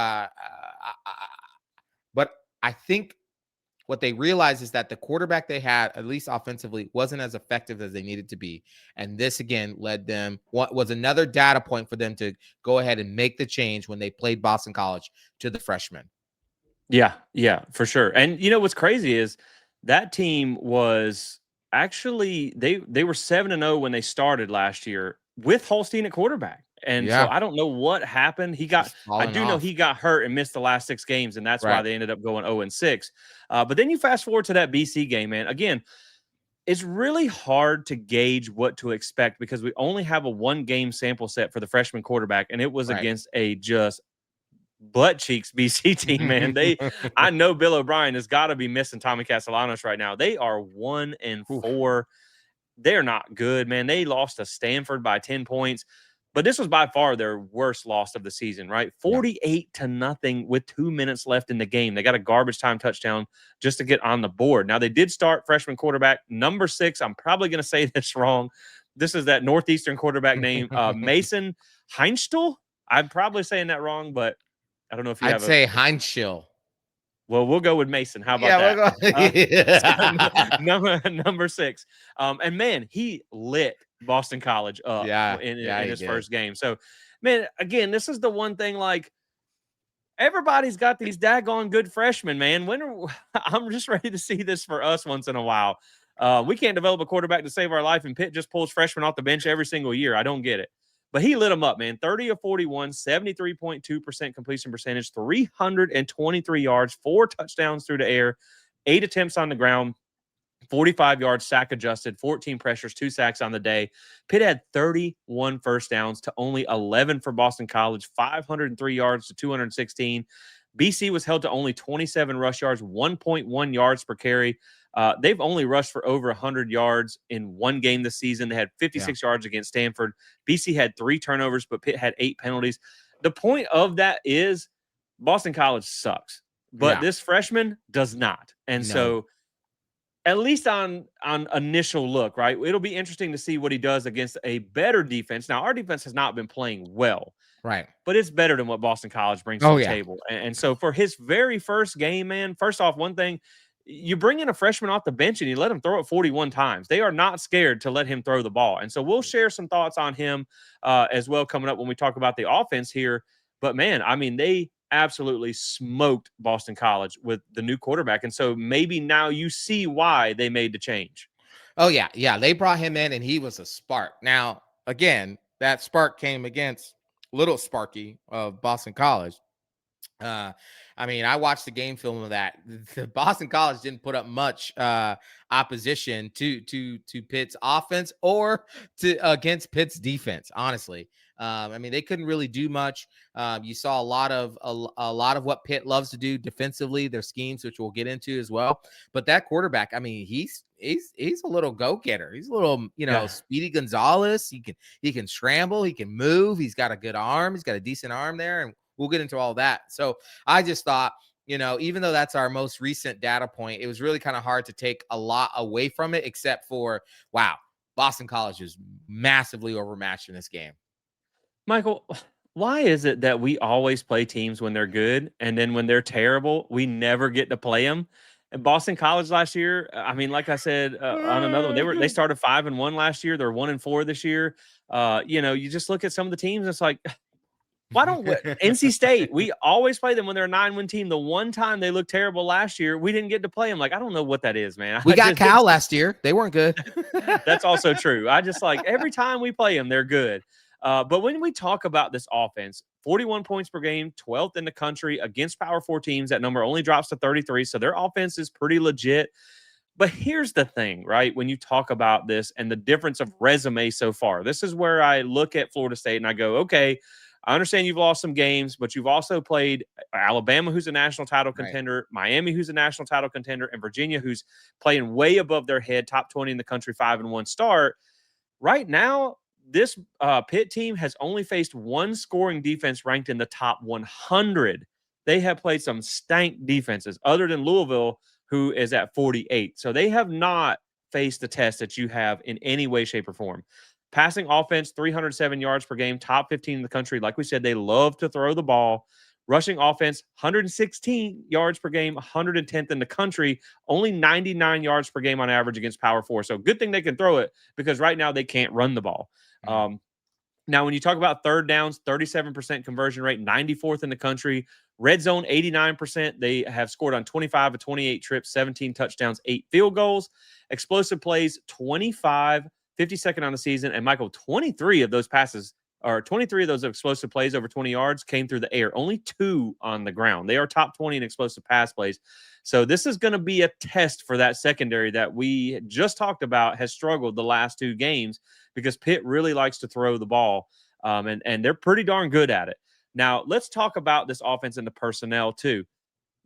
but I think what they realized is that the quarterback they had, at least offensively, wasn't as effective as they needed to be. And this, again, led them, what was another data point for them to go ahead and make the change when they played Boston College to the freshmen. Yeah, for sure. And what's crazy is that team was actually they were 7-0 when they started last year with Holstein at quarterback. And so I don't know what happened. I do know he got hurt and missed the last 6 games, and that's why they ended up going 0-6. But then you fast forward to that BC game, man. Again, it's really hard to gauge what to expect because we only have a 1-game sample set for the freshman quarterback, and it was against a just butt cheeks BC team, man. I know Bill O'Brien has got to be missing Tommy Castellanos right now. They are 1-4. They're not good, man. They lost to Stanford by 10 points, but this was by far their worst loss of the season, right? 48-0 with 2 minutes left in the game. They got a garbage time touchdown just to get on the board. Now, they did start freshman quarterback number 6. I'm probably going to say this wrong. This is that Northeastern quarterback name, Mason Heinstl. I'm probably saying that wrong, but I don't know if you I'd say Heinschel. Well, we'll go with Mason. How about that? Number 6. And man, he lit Boston College up in his first game. So, man, again, this is the one thing, everybody's got these daggone good freshmen, man. I'm just ready to see this for us once in a while. We can't develop a quarterback to save our life, and Pitt just pulls freshmen off the bench every single year. I don't get it. But he lit them up, man. 30 of 41, 73.2% completion percentage, 323 yards, 4 touchdowns through the air, 8 attempts on the ground, 45 yards, sack adjusted, 14 pressures, 2 sacks on the day. Pitt had 31 first downs to only 11 for Boston College, 503 yards to 216. BC was held to only 27 rush yards, 1.1 yards per carry. They've only rushed for over 100 yards in 1 game this season. They had 56 yards against Stanford. BC had 3 turnovers, but Pitt had 8 penalties. The point of that is Boston College sucks, but this freshman does not. And so at least on initial look, right, it'll be interesting to see what he does against a better defense. Now, our defense has not been playing well. Right. But it's better than what Boston College brings to the table. And so for his very first game, man, first off, one thing, you bring in a freshman off the bench and you let him throw it 41 times. They are not scared to let him throw the ball. And so we'll share some thoughts on him as well coming up when we talk about the offense here. But, man, I mean, they absolutely smoked Boston College with the new quarterback. And so maybe now you see why they made the change. Oh, yeah. They brought him in and he was a spark. Now, again, that spark came against little Sparky of Boston College. Uh, I mean, I watched the game film of that. The Boston College didn't put up much opposition to Pitt's offense or to against Pitt's defense. Honestly, I mean, they couldn't really do much. You saw a lot of what Pitt loves to do defensively, their schemes, which we'll get into as well. But that quarterback, I mean, he's a little go getter. He's a little, Yeah. Speedy Gonzalez. He can scramble. He can move. He's got a good arm. He's got a decent arm there, and we'll get into all that. So I just thought, even though that's our most recent data point, it was really kind of hard to take a lot away from it, except for, wow, Boston College is massively overmatched in this game. Michael, why is it that we always play teams when they're good, and then when they're terrible, we never get to play them? And Boston College last year, I mean, like I said on another one, they started 5-1 last year. They're 1-4 this year. You just look at some of the teams, and it's like, why don't NC State? We always play them when they're a 9-win team. The one time they looked terrible last year, we didn't get to play them. Like, I don't know what that is, man. We got Cal last year. They weren't good. That's also true. I just like every time we play them, they're good. But when we talk about this offense, 41 points per game, 12th in the country against Power 4 teams. That number only drops to 33. So their offense is pretty legit. But here's the thing, right? When you talk about this and the difference of resume so far, this is where I look at Florida State and I go, okay, I understand you've lost some games, but you've also played Alabama, who's a national title contender, right, Miami, who's a national title contender, and Virginia, who's playing way above their head, top 20 in the country, 5-1 start. Right now, this Pitt team has only faced one scoring defense ranked in the top 100. They have played some stank defenses other than Louisville, who is at 48. So they have not faced the test that you have in any way, shape, or form. Passing offense, 307 yards per game, top 15 in the country. Like we said, they love to throw the ball. Rushing offense, 116 yards per game, 110th in the country, only 99 yards per game on average against Power 4. So good thing they can throw it because right now they can't run the ball. Mm-hmm. Now, when you talk about third downs, 37% conversion rate, 94th in the country. Red zone, 89%. They have scored on 25 of 28 trips, 17 touchdowns, 8 field goals. Explosive plays, 25, 52nd on the season. And Michael, 23 of those explosive plays over 20 yards came through the air. Only 2 on the ground. They are top 20 in explosive pass plays. So this is going to be a test for that secondary that we just talked about has struggled the last 2 games because Pitt really likes to throw the ball, and they're pretty darn good at it. Now, let's talk about this offense and the personnel, too.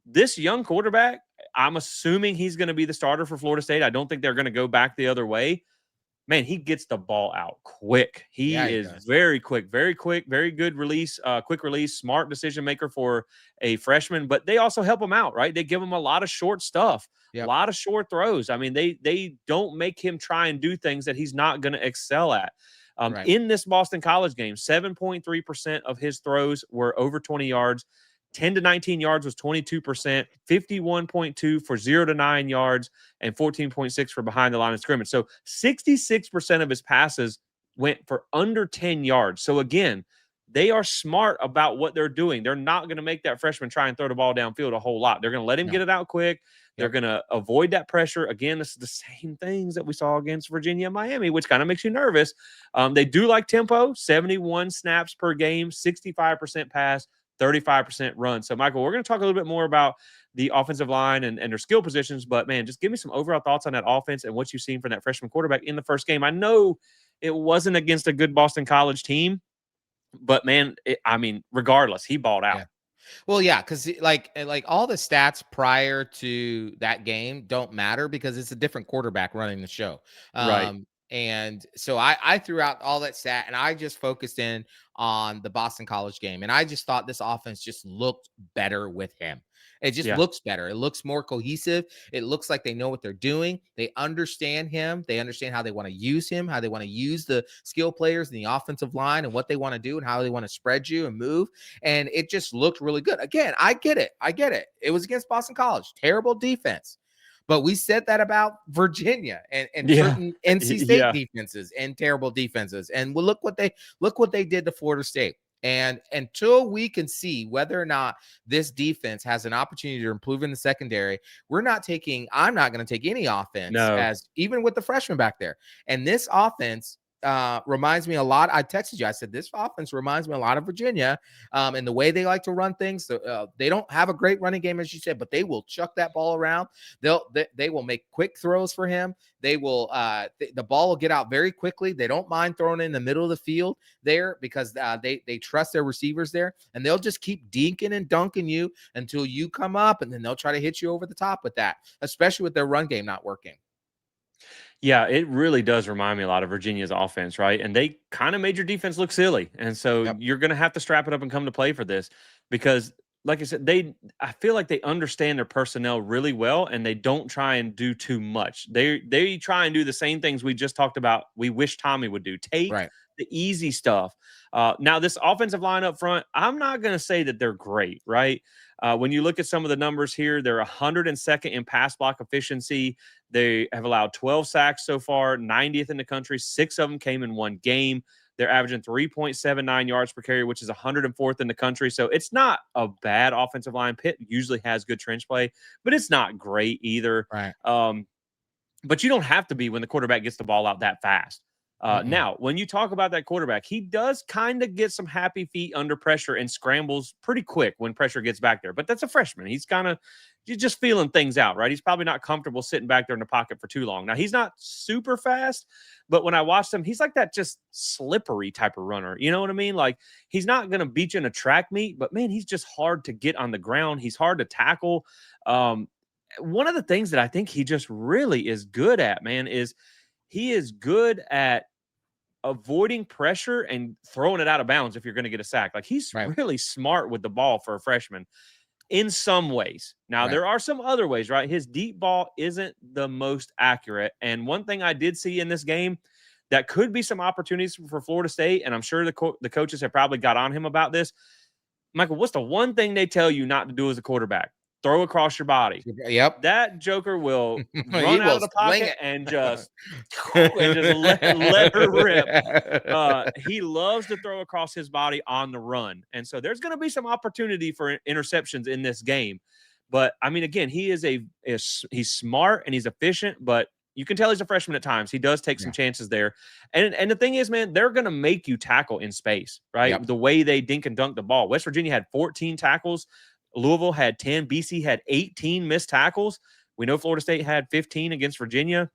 This young quarterback, I'm assuming he's going to be the starter for Florida State. I don't think they're going to go back the other way. Man, he gets the ball out quick. He is very quick, very good release, quick release, smart decision maker for a freshman. But they also help him out, right? They give him a lot of short stuff, a lot of short throws. I mean, they don't make him try and do things that he's not going to excel at. In this Boston College game, 7.3% of his throws were over 20 yards. 10 to 19 yards was 22%, 51.2 for 0 to 9 yards, and 14.6 for behind the line of scrimmage. So 66% of his passes went for under 10 yards. So again, they are smart about what they're doing. They're not going to make that freshman try and throw the ball downfield a whole lot. They're going to let him get it out quick. They're going to avoid that pressure. Again, this is the same things that we saw against Virginia and Miami, which kind of makes you nervous. They do like tempo, 71 snaps per game, 65% pass, 35% run. So, Michael, we're going to talk a little bit more about the offensive line and their skill positions. But, man, just give me some overall thoughts on that offense and what you've seen from that freshman quarterback in the first game. I know it wasn't against a good Boston College team, but, man, regardless, he balled out. Yeah. Well, yeah, because like all the stats prior to that game don't matter because it's a different quarterback running the show. Right. And so I threw out all that stat and I just focused in on the Boston College game. And I just thought this offense just looked better with him. It just looks better. It looks more cohesive. It looks like they know what they're doing. They understand him. They understand how they want to use him, how they want to use the skill players in the offensive line and what they want to do and how they want to spread you and move. And it just looked really good. Again, I get it. It was against Boston College. Terrible defense. But we said that about Virginia and certain NC State defenses and terrible defenses. And look what they did to Florida State. And until we can see whether or not this defense has an opportunity to improve in the secondary, I'm not going to take any offense as even with the freshman back there. And this offense reminds me a lot. I texted you. I said this offense reminds me a lot of Virginia, and the way they like to run things. They don't have a great running game, as you said, but they will chuck that ball around. They will make quick throws for him. They will the ball will get out very quickly. They don't mind throwing it in the middle of the field there because they trust their receivers there, and they'll just keep dinking and dunking you until you come up, and then they'll try to hit you over the top with that, especially with their run game not working. Yeah, it really does remind me a lot of Virginia's offense, right? And they kind of made your defense look silly. And so Yep. you're going to have to strap it up and come to play for this because, like I said, I feel like they understand their personnel really well and they don't try and do too much. They try and do the same things we just talked about. We wish Tommy would do. Take Right. the easy stuff. Now, this offensive line up front, I'm not going to say that they're great, right? When you look at some of the numbers here, they're 102nd in pass block efficiency. They have allowed 12 sacks so far, 90th in the country. 6 of them came in one game. They're averaging 3.79 yards per carry, which is 104th in the country. So it's not a bad offensive line. Pitt usually has good trench play, but it's not great either. Right. But you don't have to be when the quarterback gets the ball out that fast. Now, when you talk about that quarterback, he does kind of get some happy feet under pressure and scrambles pretty quick when pressure gets back there. But that's a freshman. He's just feeling things out, right? He's probably not comfortable sitting back there in the pocket for too long. Now, he's not super fast, but when I watched him, he's like that just slippery type of runner. You know what I mean? Like, he's not going to beat you in a track meet, but man, he's just hard to get on the ground. He's hard to tackle. One of the things that I think he just really is good at, man, is he is good at avoiding pressure and throwing it out of bounds if you're going to get a sack. Like, he's Right. really smart with the ball for a freshman in some ways. Now, Right. there are some other ways, right? His deep ball isn't the most accurate. And one thing I did see in this game that could be some opportunities for Florida State, and I'm sure the coaches have probably got on him about this. Michael, what's the one thing they tell you not to do as a quarterback? Throw across your body. Yep. That joker will He run out of will the sling pocket it. and just let her rip. He loves to throw across his body on the run. And so there's going to be some opportunity for interceptions in this game. But I mean, again, he's smart and he's efficient, but you can tell he's a freshman at times. He does take some chances there. And the thing is, man, they're going to make you tackle in space, right? Yep. The way they dink and dunk the ball. West Virginia had 14 tackles. Louisville had 10. BC had 18 missed tackles. We know Florida State had 15 against Virginia.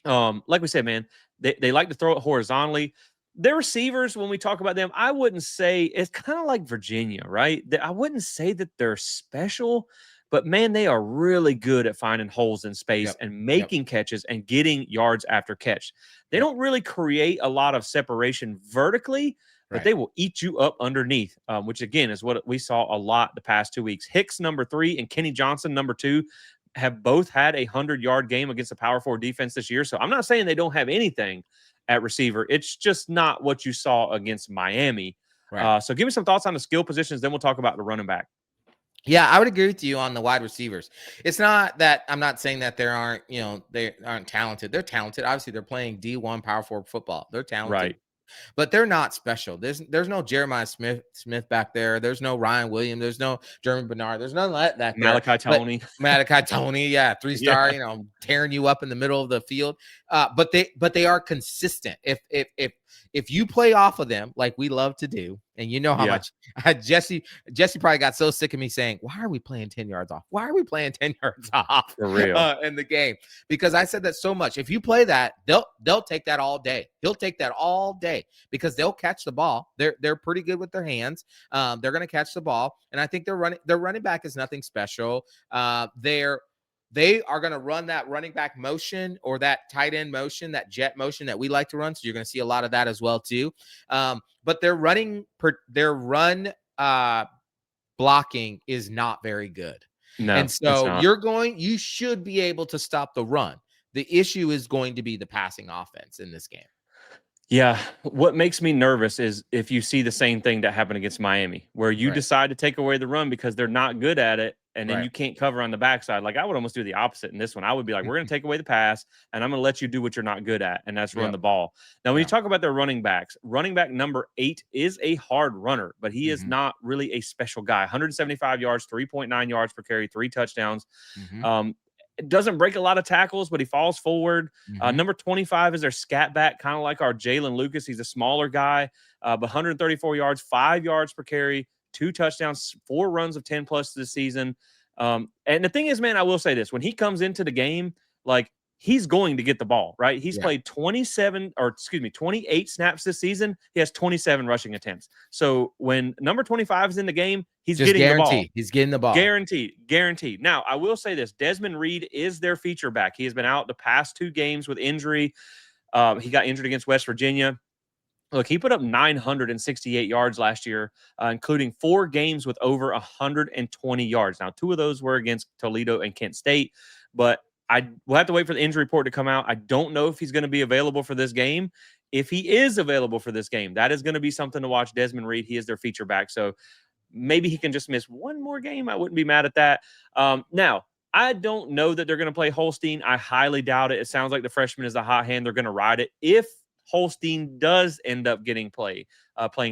Like we said, man, they like to throw it horizontally. Their receivers, when we talk about them, I wouldn't say it's kind of like Virginia, right? I wouldn't say that they're special, but man, they are really good at finding holes in space Yep. and making catches and getting yards after catch. They don't really create a lot of separation vertically, but they will eat you up underneath, which again is what we saw a lot the past 2 weeks. Hicks, number 3, and Kenny Johnson, number 2, have both had a 100-yard game against a Power 4 defense this year. So I'm not saying they don't have anything at receiver. It's just not what you saw against Miami. Right. So give me some thoughts on the skill positions. Then we'll talk about the running back. Yeah, I would agree with you on the wide receivers. It's not that I'm not saying that they aren't talented. They're talented. Obviously, they're playing D1 Power 4 football. They're talented. Right. But they're not special. There's no Jeremiah Smith back there. There's no Ryan Williams. There's no Jeremy Bernard. There's none of that back there. Malachi Tony. Malachi Tony, yeah, 3-star, tearing you up in the middle of the field. But they are consistent. If you play off of them like we love to do, and you know how much Jesse probably got so sick of me saying, why are we playing 10 yards off? Why are we playing 10 yards off For real. In the game? Because I said that so much. If you play that, they'll take that all day. He'll take that all day because they'll catch the ball. They're pretty good with their hands. They're going to catch the ball, and I think their running back is nothing special. They are going to run that running back motion or that tight end motion, that jet motion that we like to run. So you're going to see a lot of that as well too. But their run blocking is not very good. No, and so you should be able to stop the run. The issue is going to be the passing offense in this game. Yeah. What makes me nervous is if you see the same thing that happened against Miami, where you decide to take away the run because they're not good at it, and then you can't cover on the backside. Like, I would almost do the opposite in this one. I would be like, we're going to take away the pass, and I'm going to let you do what you're not good at, and that's run the ball. Now, when you talk about their running backs, running back number 8 is a hard runner, but he is not really a special guy. 175 yards, 3.9 yards per carry, 3 touchdowns. doesn't break a lot of tackles, but he falls forward. Mm-hmm. Number 25 is their scat back, kind of like our Jalen Lucas. He's a smaller guy, but 134 yards, 5 yards per carry, 2 touchdowns, 4 runs of 10 plus this season. And the thing is, man, I will say this: when he comes into the game, like, he's going to get the ball, right? He's played 28 snaps this season. He has 27 rushing attempts. So when number 25 is in the game, he's Just getting the ball. He's getting the ball. Guaranteed. Now, I will say this: Desmond Reed is their feature back. He has been out the past 2 games with injury. He got injured against West Virginia. Look, he put up 968 yards last year, including 4 games with over 120 yards. Now, 2 of those were against Toledo and Kent State, but we'll have to wait for the injury report to come out. I don't know if he's going to be available for this game. If he is available for this game, that is going to be something to watch. Desmond Reed, he is their feature back. So maybe he can just miss 1 more game. I wouldn't be mad at that. Now, I don't know that they're going to play Holstein. I highly doubt it. It sounds like the freshman is the hot hand. They're going to ride it. If Holstein does end up getting playing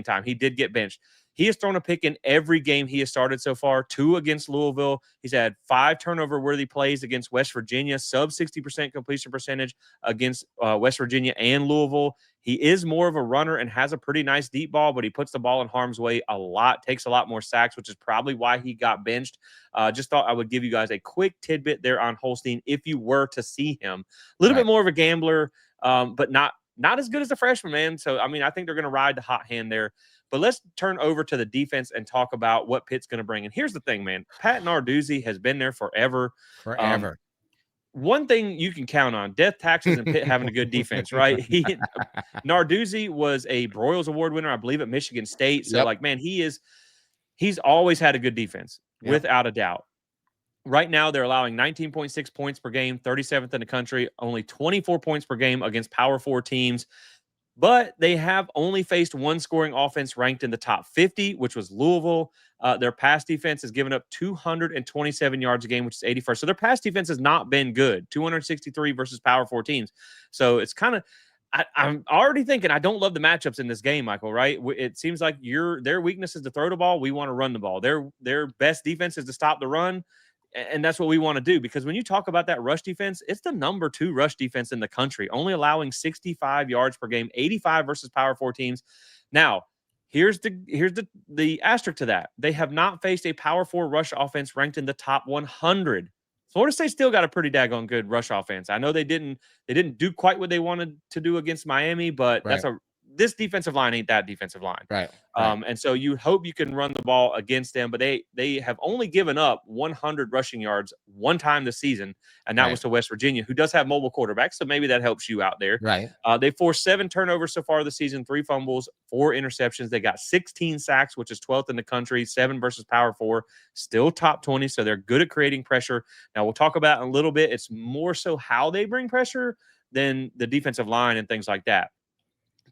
time, he did get benched. He has thrown a pick in every game he has started so far, 2 against Louisville. He's had 5 turnover-worthy plays against West Virginia, sub 60% completion percentage against West Virginia and Louisville. He is more of a runner and has a pretty nice deep ball, but he puts the ball in harm's way a lot, takes a lot more sacks, which is probably why he got benched. Just thought I would give you guys a quick tidbit there on Holstein if you were to see him. A little bit more of a gambler, but not as good as the freshman, man. So, I mean, I think they're going to ride the hot hand there. But let's turn over to the defense and talk about what Pitt's going to bring. And here's the thing, man. Pat Narduzzi has been there forever. One thing you can count on: death, taxes, and Pitt having a good defense, right? Narduzzi was a Broyles Award winner, I believe, at Michigan State. So, like, man, he's always had a good defense, without a doubt. Right now, they're allowing 19.6 points per game, 37th in the country, only 24 points per game against Power 4 teams. But they have only faced 1 scoring offense ranked in the top 50, which was Louisville. Their pass defense has given up 227 yards a game, which is 81st. So their pass defense has not been good, 263 versus Power 4 teams. So it's kind of, I'm already thinking I don't love the matchups in this game, Michael, right? It seems like their weakness is to throw the ball. We want to run the ball. Their best defense is to stop the run. And that's what we want to do, because when you talk about that rush defense, it's the number 2 rush defense in the country, only allowing 65 yards per game, 85 versus Power 4 teams. Now, here's the asterisk to that. They have not faced a Power 4 rush offense ranked in the top 100. Florida State still got a pretty daggone good rush offense. I know they didn't do quite what they wanted to do against Miami, but this defensive line ain't that defensive line. Right. And so you hope you can run the ball against them, but they have only given up 100 rushing yards 1 time this season, and that was to West Virginia, who does have mobile quarterbacks, so maybe that helps you out there. Right. They forced 7 turnovers so far this season, 3 fumbles, 4 interceptions. They got 16 sacks, which is 12th in the country, 7 versus Power 4, still top 20, so they're good at creating pressure. Now, we'll talk about in a little bit. It's more so how they bring pressure than the defensive line and things like that.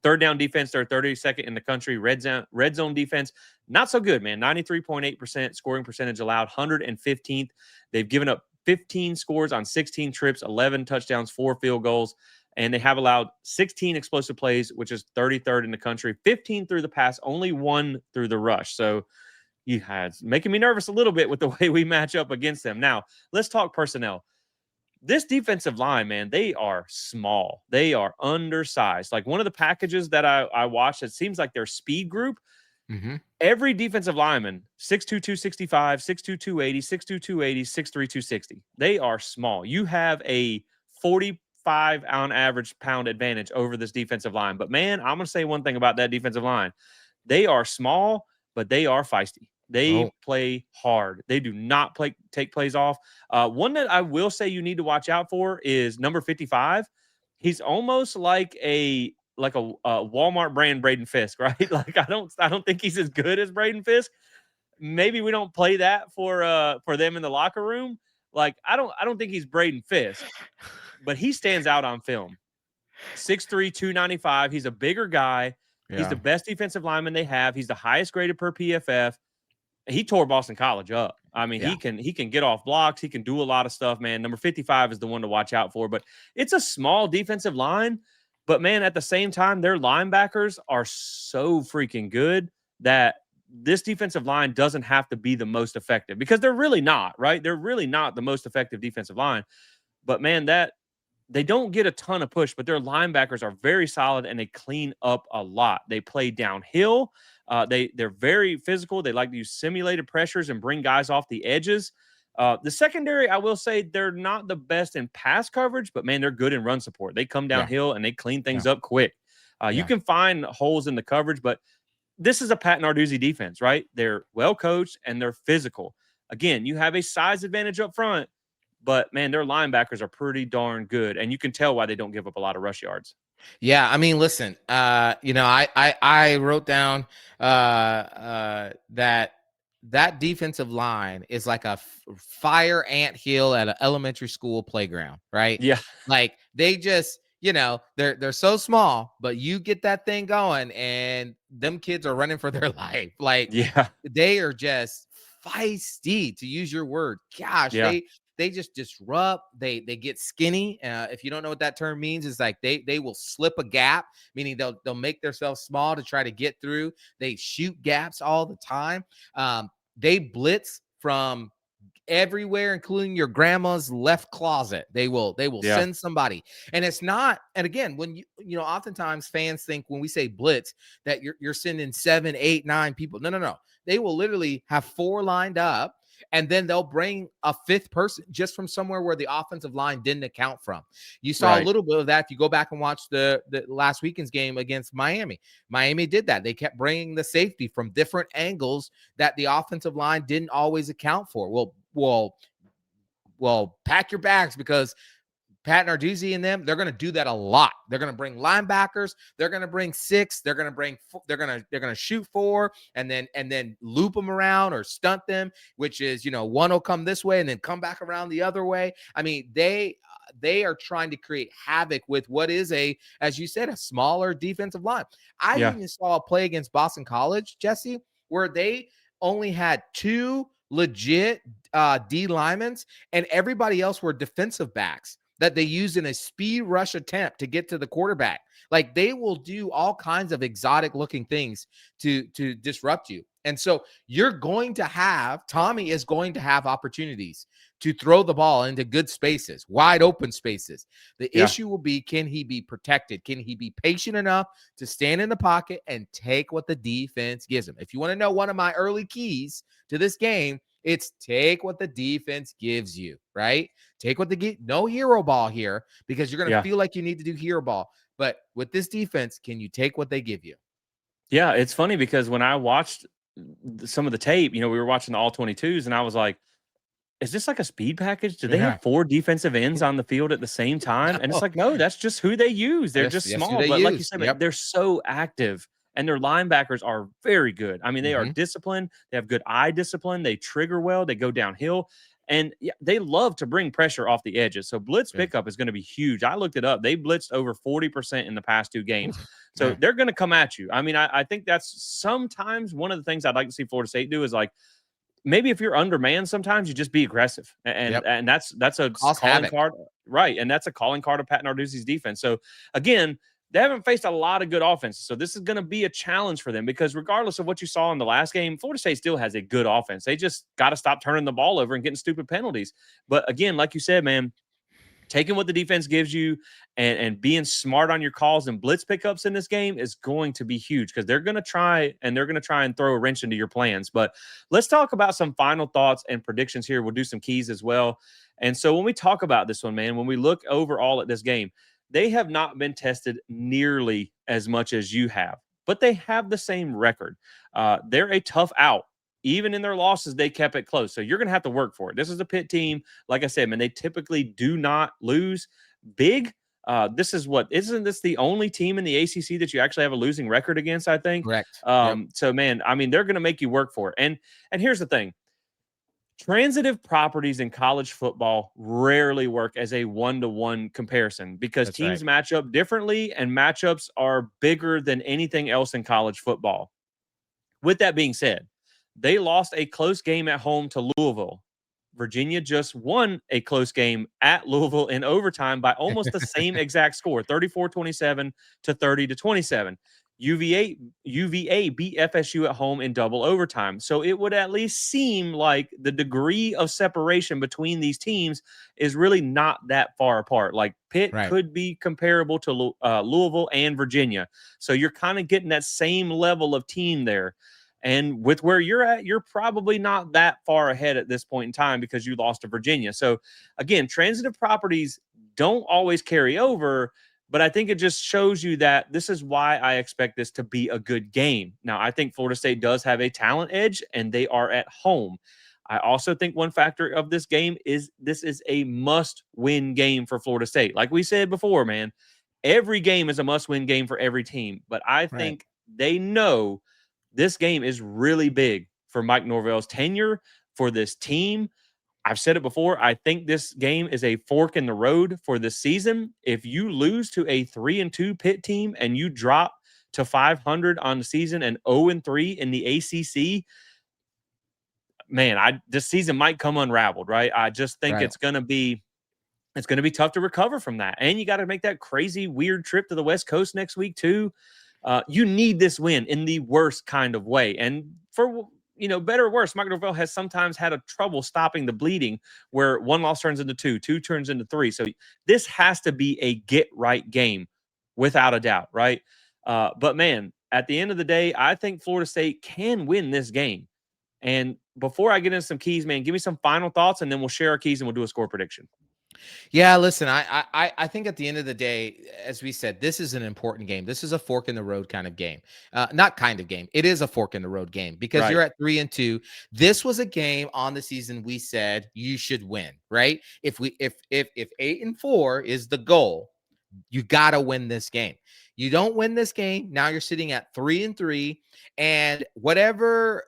Third down defense, they're 32nd in the country. Red zone defense, not so good, man. 93.8% scoring percentage allowed, 115th. They've given up 15 scores on 16 trips, 11 touchdowns, 4 field goals, and they have allowed 16 explosive plays, which is 33rd in the country. 15 through the pass, only 1 through the rush. So it's making me nervous a little bit with the way we match up against them. Now, let's talk personnel. This defensive line, man, they are small. They are undersized. Like, one of the packages that I watched, it seems like their speed group. Every defensive lineman, 6'2", 265, 6'2", 280, 6'2", 280, 6'3", 260. They are small. You have a 45 on average pound advantage over this defensive line. But, man, I'm going to say one thing about that defensive line. They are small, but they are feisty. They play hard. They do not take plays off. One that I will say you need to watch out for is number 55. He's almost like a Walmart brand Braden Fisk, right? Like, I don't think he's as good as Braden Fisk. Maybe we don't play that for them in the locker room. Like, I don't think he's Braden Fisk, but he stands out on film. 6'3", 295. He's a bigger guy. Yeah. He's the best defensive lineman they have. He's the highest graded per PFF. He tore Boston College up. I mean, he can get off blocks. He can do a lot of stuff, man. Number 55 is the one to watch out for. But it's a small defensive line. But, man, at the same time, their linebackers are so freaking good that this defensive line doesn't have to be the most effective because they're really not, right? They're really not the most effective defensive line. But man, that they don't get a ton of push, but their linebackers are very solid and they clean up a lot. They play downhill. They're very physical. They like to use simulated pressures and bring guys off the edges. The secondary, I will say, they're not the best in pass coverage, but man, they're good in run support. They come Yeah. downhill and they clean things Yeah. up quick. You Yeah. can find holes in the coverage, but this is a Pat Narduzzi defense, right? They're well coached and they're physical. Again, you have a size advantage up front, but man, their linebackers are pretty darn good, and you can tell why they don't give up a lot of rush yards. Yeah, I mean, listen, I wrote down that defensive line is like a fire ant hill at an elementary school playground, right? Yeah, Like they just, they're so small, but you get that thing going, and them kids are running for their life. Like yeah, they are just feisty, to use your word. Gosh, yeah, they just disrupt. They get skinny. If you don't know what that term means, is like they will slip a gap, meaning they'll make themselves small to try to get through. They shoot gaps all the time. They blitz from everywhere, including your grandma's left closet. They will yeah, send somebody. And it's not, and again, when oftentimes fans think when we say blitz that you're sending 7, 8, 9 people. No. They will literally have 4 lined up, and then they'll bring a 5th person just from somewhere where the offensive line didn't account from. You saw a right. little bit of that if you go back and watch the last weekend's game against Miami. Miami did that. They kept bringing the safety from different angles that the offensive line didn't always account for. Well, pack your bags, because Pat Narduzzi and them, they're going to do that a lot. They're going to bring linebackers. They're going to bring 6. They're going to bring. They're going to shoot 4, and then loop them around or stunt them, which is, one will come this way and then come back around the other way. I mean, they are trying to create havoc with what is as you said, a smaller defensive line. I Yeah, even saw a play against Boston College, Jesse, where they only had 2 legit D linemen, and everybody else were defensive backs that they used in a speed rush attempt to get to the quarterback. Like they will do all kinds of exotic looking things to disrupt you. And so Tommy is going to have opportunities to throw the ball into good spaces, wide open spaces. The yeah, issue will be, can he be protected? Can he be patient enough to stand in the pocket and take what the defense gives him? If you want to know one of my early keys to this game, it's take what the defense gives you, right? Take what no hero ball here, because you're going to yeah. feel like you need to do hero ball. But with this defense, can you take what they give you? Yeah, it's funny because when I watched some of the tape, we were watching the all 22s, and I was like, is this like a speed package? Do they have Yeah. 4 defensive ends on the field at the same time? And it's No. like, no, that's just who they use. They're just Yes, who small. they But like you use. said, man, Yep. they're so active and their linebackers are very good. I mean, they are Mm-hmm. disciplined. They have good eye discipline. They trigger well. They go downhill. And yeah, they love to bring pressure off the edges. So blitz Yeah. pickup is going to be huge. I looked it up. They blitzed over 40% in the past 2 games. So Yeah. they're going to come at you. I mean, I think that's sometimes one of the things I'd like to see Florida State do is like, maybe if you're undermanned, sometimes you just be aggressive, and Yep. that's a Cause calling havoc. card, right? And that's a calling card of Pat Narduzzi's defense. So again, they haven't faced a lot of good offenses, so this is going to be a challenge for them because regardless of what you saw in the last game, Florida State still has a good offense. They just got to stop turning the ball over and getting stupid penalties. But again, like you said, man, taking what the defense gives you and being smart on your calls and blitz pickups in this game is going to be huge because they're going to try and throw a wrench into your plans. But let's talk about some final thoughts and predictions here. We'll do some keys as well. And so when we talk about this one, man, when we look overall at this game, they have not been tested nearly as much as you have, but they have the same record. They're a tough out. Even in their losses, they kept it close. So you're going to have to work for it. This is a Pitt team. Like I said, man, they typically do not lose big. Isn't this the only team in the ACC that you actually have a losing record against? I think. Correct. Yep. So, man, I mean, they're going to make you work for it. And here's the thing: transitive properties in college football rarely work as a 1-to-1 comparison because That's right. teams match up differently, and matchups are bigger than anything else in college football. With that being said, they lost a close game at home to Louisville. Virginia just won a close game at Louisville in overtime by almost the same exact score, 34-27 to 30-27. UVA beat FSU at home in double overtime. So it would at least seem like the degree of separation between these teams is really not that far apart. Like Pitt Right. could be comparable to Louisville and Virginia. So you're kind of getting that same level of team there. And with where you're at, you're probably not that far ahead at this point in time because you lost to Virginia. So again, transitive properties don't always carry over, but I think it just shows you that this is why I expect this to be a good game. Now, I think Florida State does have a talent edge, and they are at home. I also think one factor of this game is this is a must-win game for Florida State. Like we said before, man, every game is a must-win game for every team. But I Right. think they know this game is really big for Mike Norvell's tenure, for this team. I've said it before. I think this game is a fork in the road for this season. If you lose to a 3-2 Pitt team and you drop to 500 on the season and 0-3 in the ACC, man, this season might come unraveled, right? I just think Right. it's going to be tough to recover from that. And you got to make that crazy, weird trip to the West Coast next week, too. You need this win in the worst kind of way. And for, better or worse, Mike Norvell has sometimes had a trouble stopping the bleeding where one loss turns into two turns into three. So this has to be a get right game without a doubt, right? But man, at the end of the day, I think Florida State can win this game. And before I get into some keys, man, give me some final thoughts and then we'll share our keys and we'll do a score prediction. Yeah, listen, I think at the end of the day, as we said, this is an important game. This is a fork in the road kind of game. Not kind of game. It is a fork in the road game because Right. you're at 3-2. This was a game on the season we said you should win, right? If 8-4 is the goal, you got to win this game. You don't win this game, now you're sitting at 3-3, and whatever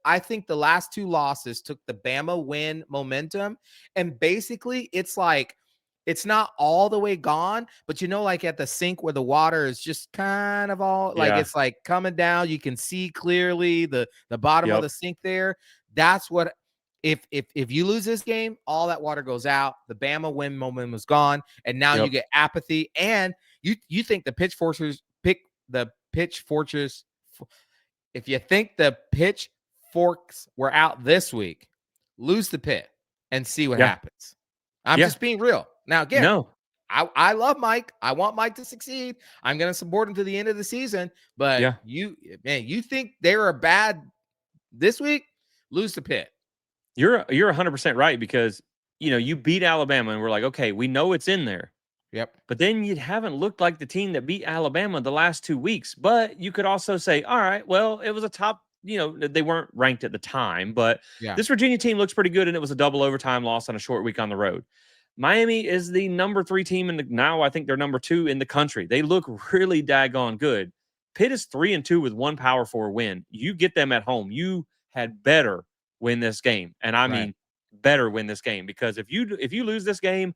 I think the last two losses took the Bama win momentum, and basically it's like it's not all the way gone, but like at the sink where the water is just kind of all like Yeah. it's like coming down. You can see clearly the bottom of Yep. the sink there. That's what if you lose this game, all that water goes out. The Bama win momentum is gone, and now you Yep. get apathy. And you think the pitchforks. If you think the pitchforks were out this week, lose the Pitt and see what Yeah. happens. I'm Yeah. just being real. Now, again, No. I love Mike. I want Mike to succeed. I'm going to support him to the end of the season. But Yeah. you think they were bad this week? Lose the Pitt. You're 100% right because you beat Alabama and we're like, okay, we know it's in there. Yep. But then you haven't looked like the team that beat Alabama the last 2 weeks. But you could also say, all right, well, it was a top, they weren't ranked at the time, but Yeah. this Virginia team looks pretty good and it was a double overtime loss on a short week on the road. Miami is the number 3 team now I think they're number 2 in the country. They look really daggone good. Pitt is 3-2 with one Power 4 win. You get them at home. You had better win this game. And I mean better win this game because if you lose this game,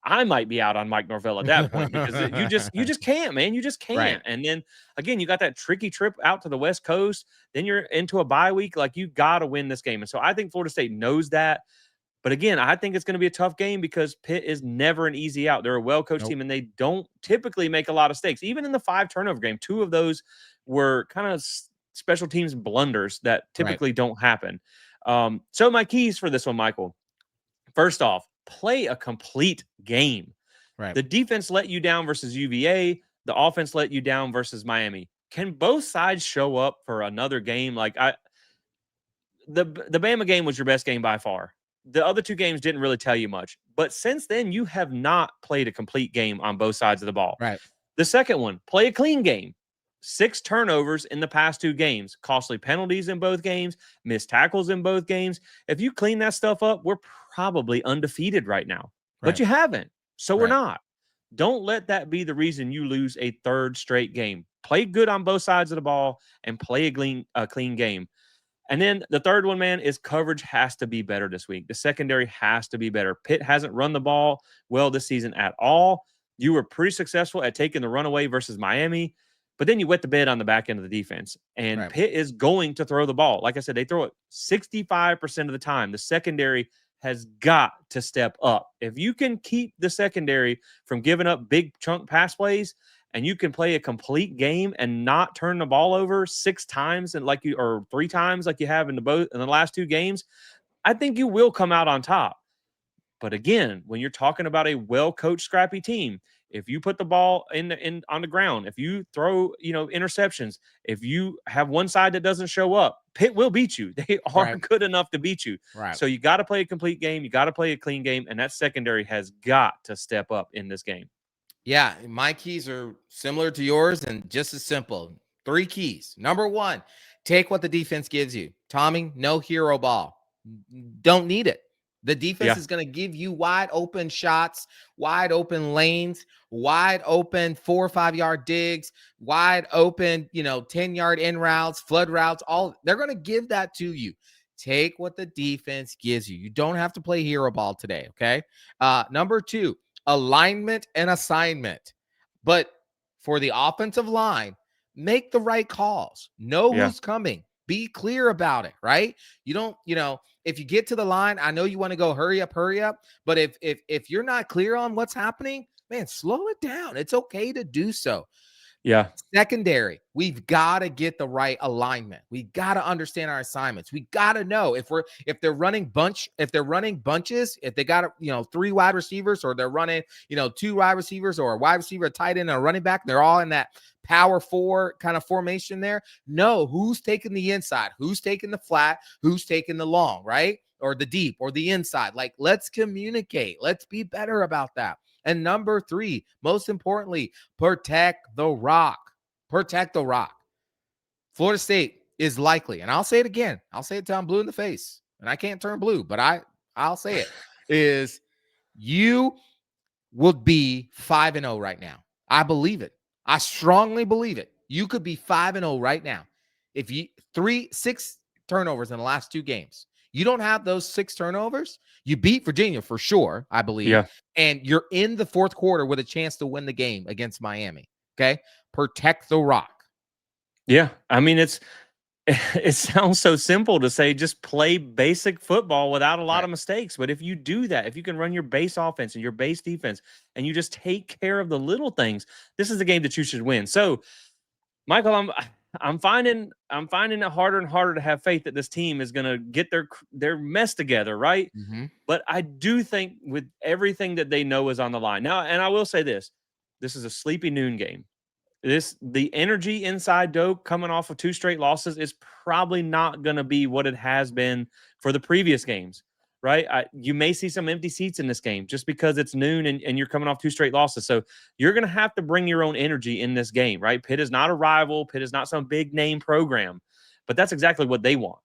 I might be out on Mike Norvell at that point because you just can't, man. You just Right. can't. And then again, you got that tricky trip out to the West Coast. Then you're into a bye week. Like you got to win this game. And so I think Florida State knows that. But again, I think it's going to be a tough game because Pitt is never an easy out. They're a well-coached Nope. team and they don't typically make a lot of mistakes. Even in the 5 turnover game, 2 of those were kind of special teams blunders that Right. typically don't happen. So my keys for this one, Michael. First off, play a complete game. Right. The defense let you down versus UVA. The offense let you down versus Miami. Can both sides show up for another game? The Bama game was your best game by far. The other 2 games didn't really tell you much. But since then, you have not played a complete game on both sides of the ball. Right. The second one, play a clean game. 6 turnovers in the past 2 games, costly penalties in both games, missed tackles in both games. If you clean that stuff up, we're probably undefeated right now. But Right. you haven't. So we're Right. not. Don't let that be the reason you lose a 3rd straight game. Play good on both sides of the ball and play a clean game. And then the third one, man, is coverage has to be better this week. The secondary has to be better. Pitt hasn't run the ball well this season at all. You were pretty successful at taking the runaway versus Miami, but then you wet the bed on the back end of the defense. And Right. Pitt is going to throw the ball. Like I said, they throw it 65% of the time. The secondary has got to step up. If you can keep the secondary from giving up big chunk pass plays, and you can play a complete game and not turn the ball over 6 times and or 3 times like you have in the last 2 games, I think you will come out on top. But again, when you're talking about a well-coached, scrappy team, if you put the ball in on the ground, if you throw, interceptions, if you have one side that doesn't show up, Pitt will beat you. They are Right. good enough to beat you. Right. So you got to play a complete game. You got to play a clean game, and that secondary has got to step up in this game. Yeah, my keys are similar to yours and just as simple. 3 keys. Number 1, take what the defense gives you. Tommy, no hero ball. Don't need it. The defense Yeah. is going to give you wide open shots, wide open lanes, wide open 4 or 5 yard digs, wide open, 10-yard in routes, flood routes, all. They're going to give that to you. Take what the defense gives you. You don't have to play hero ball today, okay? Number 2, alignment and assignment. But for the offensive line, make the right calls. Know Yeah. who's coming. Be clear about it, right? You don't, if you get to the line, I know you want to go hurry up, but if you're not clear on what's happening, man, slow it down. It's okay to do so. Yeah. Secondary, we've got to get the right alignment. We got to understand our assignments. We got to know if they're running bunches, if they got 3 wide receivers, or they're running 2 wide receivers, or a wide receiver, a tight end, and a running back. They're all in that power 4 kind of formation there. Know who's taking the inside, who's taking the flat, who's taking the long, right? Or the deep, or the inside. Like, let's communicate. Let's be better about that. And number 3, most importantly, protect the rock. Protect the rock. Florida State is likely, and I'll say it again. I'll say it till I'm blue in the face, and I can't turn blue, but I'll say it, is you would be 5-0 right now. I believe it. I strongly believe it. You could be 5-0 right now. If you 6 turnovers in the last 2 games. You don't have those 6 turnovers, you beat Virginia for sure, I believe. Yeah. And you're in the 4th quarter with a chance to win the game against Miami. Okay? Protect the rock. Yeah. I mean, it sounds so simple to say just play basic football without a lot of mistakes. But if you do that, if you can run your base offense and your base defense, and you just take care of the little things, this is the game that you should win. So, Michael, I'm finding it harder and harder to have faith that this team is going to get their mess together, right? Mm-hmm. But I do think with everything that they know is on the line now, and I will say this is a sleepy noon game. The energy inside Doak coming off of 2 straight losses is probably not going to be what it has been for the previous games, right? You may see some empty seats in this game just because it's noon and you're coming off 2 straight losses. So you're going to have to bring your own energy in this game, right? Pitt is not a rival. Pitt is not some big name program, but that's exactly what they want.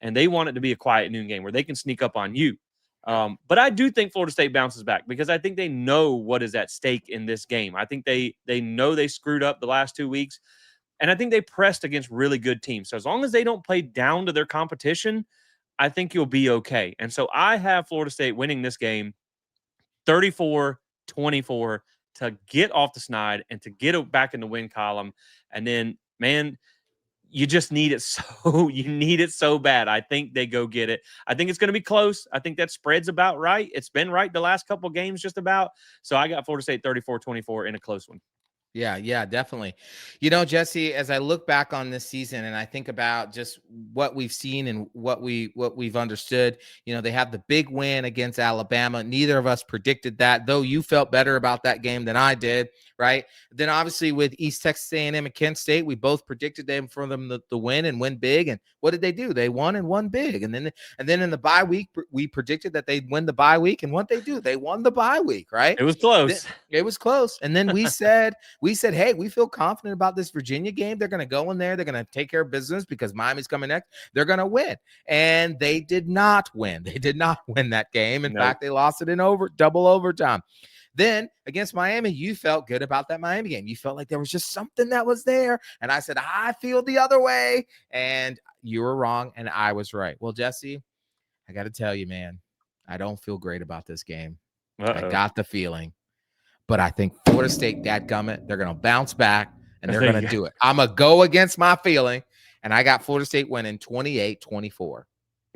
And they want it to be a quiet noon game where they can sneak up on you. But I do think Florida State bounces back because I think they know what is at stake in this game. I think they know they screwed up the last 2 weeks, and I think they pressed against really good teams. So as long as they don't play down to their competition, I think you'll be okay. And so I have Florida State winning this game 34-24 to get off the snide and to get back in the win column. And then, man, you just need it so bad. I think they go get it. I think it's going to be close. I think that spread's about right. It's been right the last couple of games just about. So I got Florida State 34-24 in a close one. Yeah, definitely. Jesse, as I look back on this season and I think about just what we've seen and what we've understood, they have the big win against Alabama. Neither of us predicted that, though you felt better about that game than I did, right? Then obviously with East Texas A&M and Kent State, we both predicted them for them to win and win big. And what did they do? They won and won big. And then in the bye week, we predicted that they'd win the bye week. And what they do? They won the bye week, right? It was close. It was close. And then we said, hey, we feel confident about this Virginia game. They're going to go in there. They're going to take care of business because Miami's coming next. They're going to win. And they did not win. They did not win that game. In fact, they lost it in double overtime. Then against Miami, you felt good about that Miami game. You felt like there was just something that was there. And I said, I feel the other way. And you were wrong. And I was right. Well, Jesse, I got to tell you, man, I don't feel great about this game. I got the feeling. But I think Florida State, dadgummit, they're going to bounce back, and they're going to do it. I'm going to go against my feeling, and I got Florida State winning 28-24.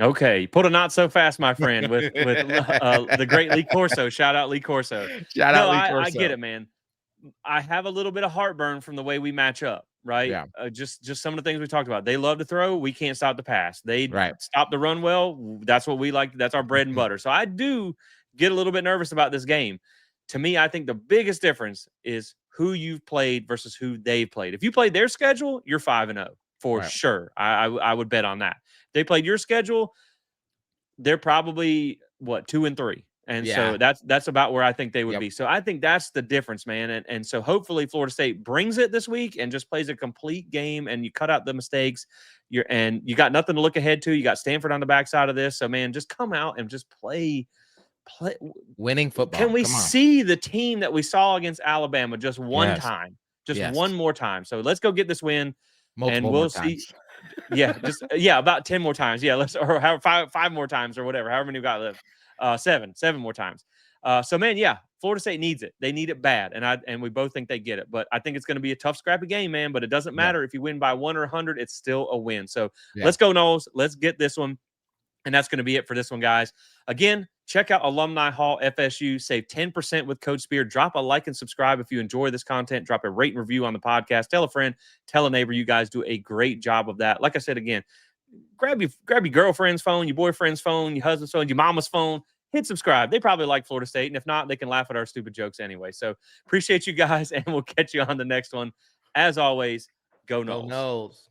Okay. You pulled a not so fast, my friend, with the great Lee Corso. Shout out Lee Corso. Shout out Lee Corso. I get it, man. I have a little bit of heartburn from the way we match up, right? Yeah. Just some of the things we talked about. They love to throw. We can't stop the pass. They Right. stop the run well. That's what we like. That's our bread and butter. So I do get a little bit nervous about this game. To me, I think the biggest difference is who you've played versus who they've played. If you played their schedule, you're 5-0 for Right. sure. I would bet on that. If they played your schedule, they're probably 2-3. And Yeah. so that's about where I think they would Yep. be. So I think that's the difference, man. And so hopefully Florida State brings it this week and just plays a complete game and you cut out the mistakes. You got nothing to look ahead to. You got Stanford on the backside of this. So man, just come out and just play. Winning football. Can we Come on. see the team that we saw against Alabama just one Yes. time? Just Yes. one more time. So let's go get this win. And Multiple we'll more see. times. Yeah, just about 10 more times. Yeah, let's or have five more times or whatever. However many we got left. Seven more times. So man, yeah, Florida State needs it. They need it bad, and we both think they get it. But I think it's going to be a tough, scrappy game, man. But it doesn't Yeah. matter if you win by 1 or 100; it's still a win. So Yeah. let's go, Knowles. Let's get this one. And that's going to be it for this one, guys. Again, check out Alumni Hall FSU. Save 10% with Code SPEAR. Drop a like and subscribe if you enjoy this content. Drop a rate and review on the podcast. Tell a friend, tell a neighbor. You guys do a great job of that. Like I said, again, grab your girlfriend's phone, your boyfriend's phone, your husband's phone, your mama's phone. Hit subscribe. They probably like Florida State. And if not, they can laugh at our stupid jokes anyway. So appreciate you guys, and we'll catch you on the next one. As always, go Noles. Go Noles.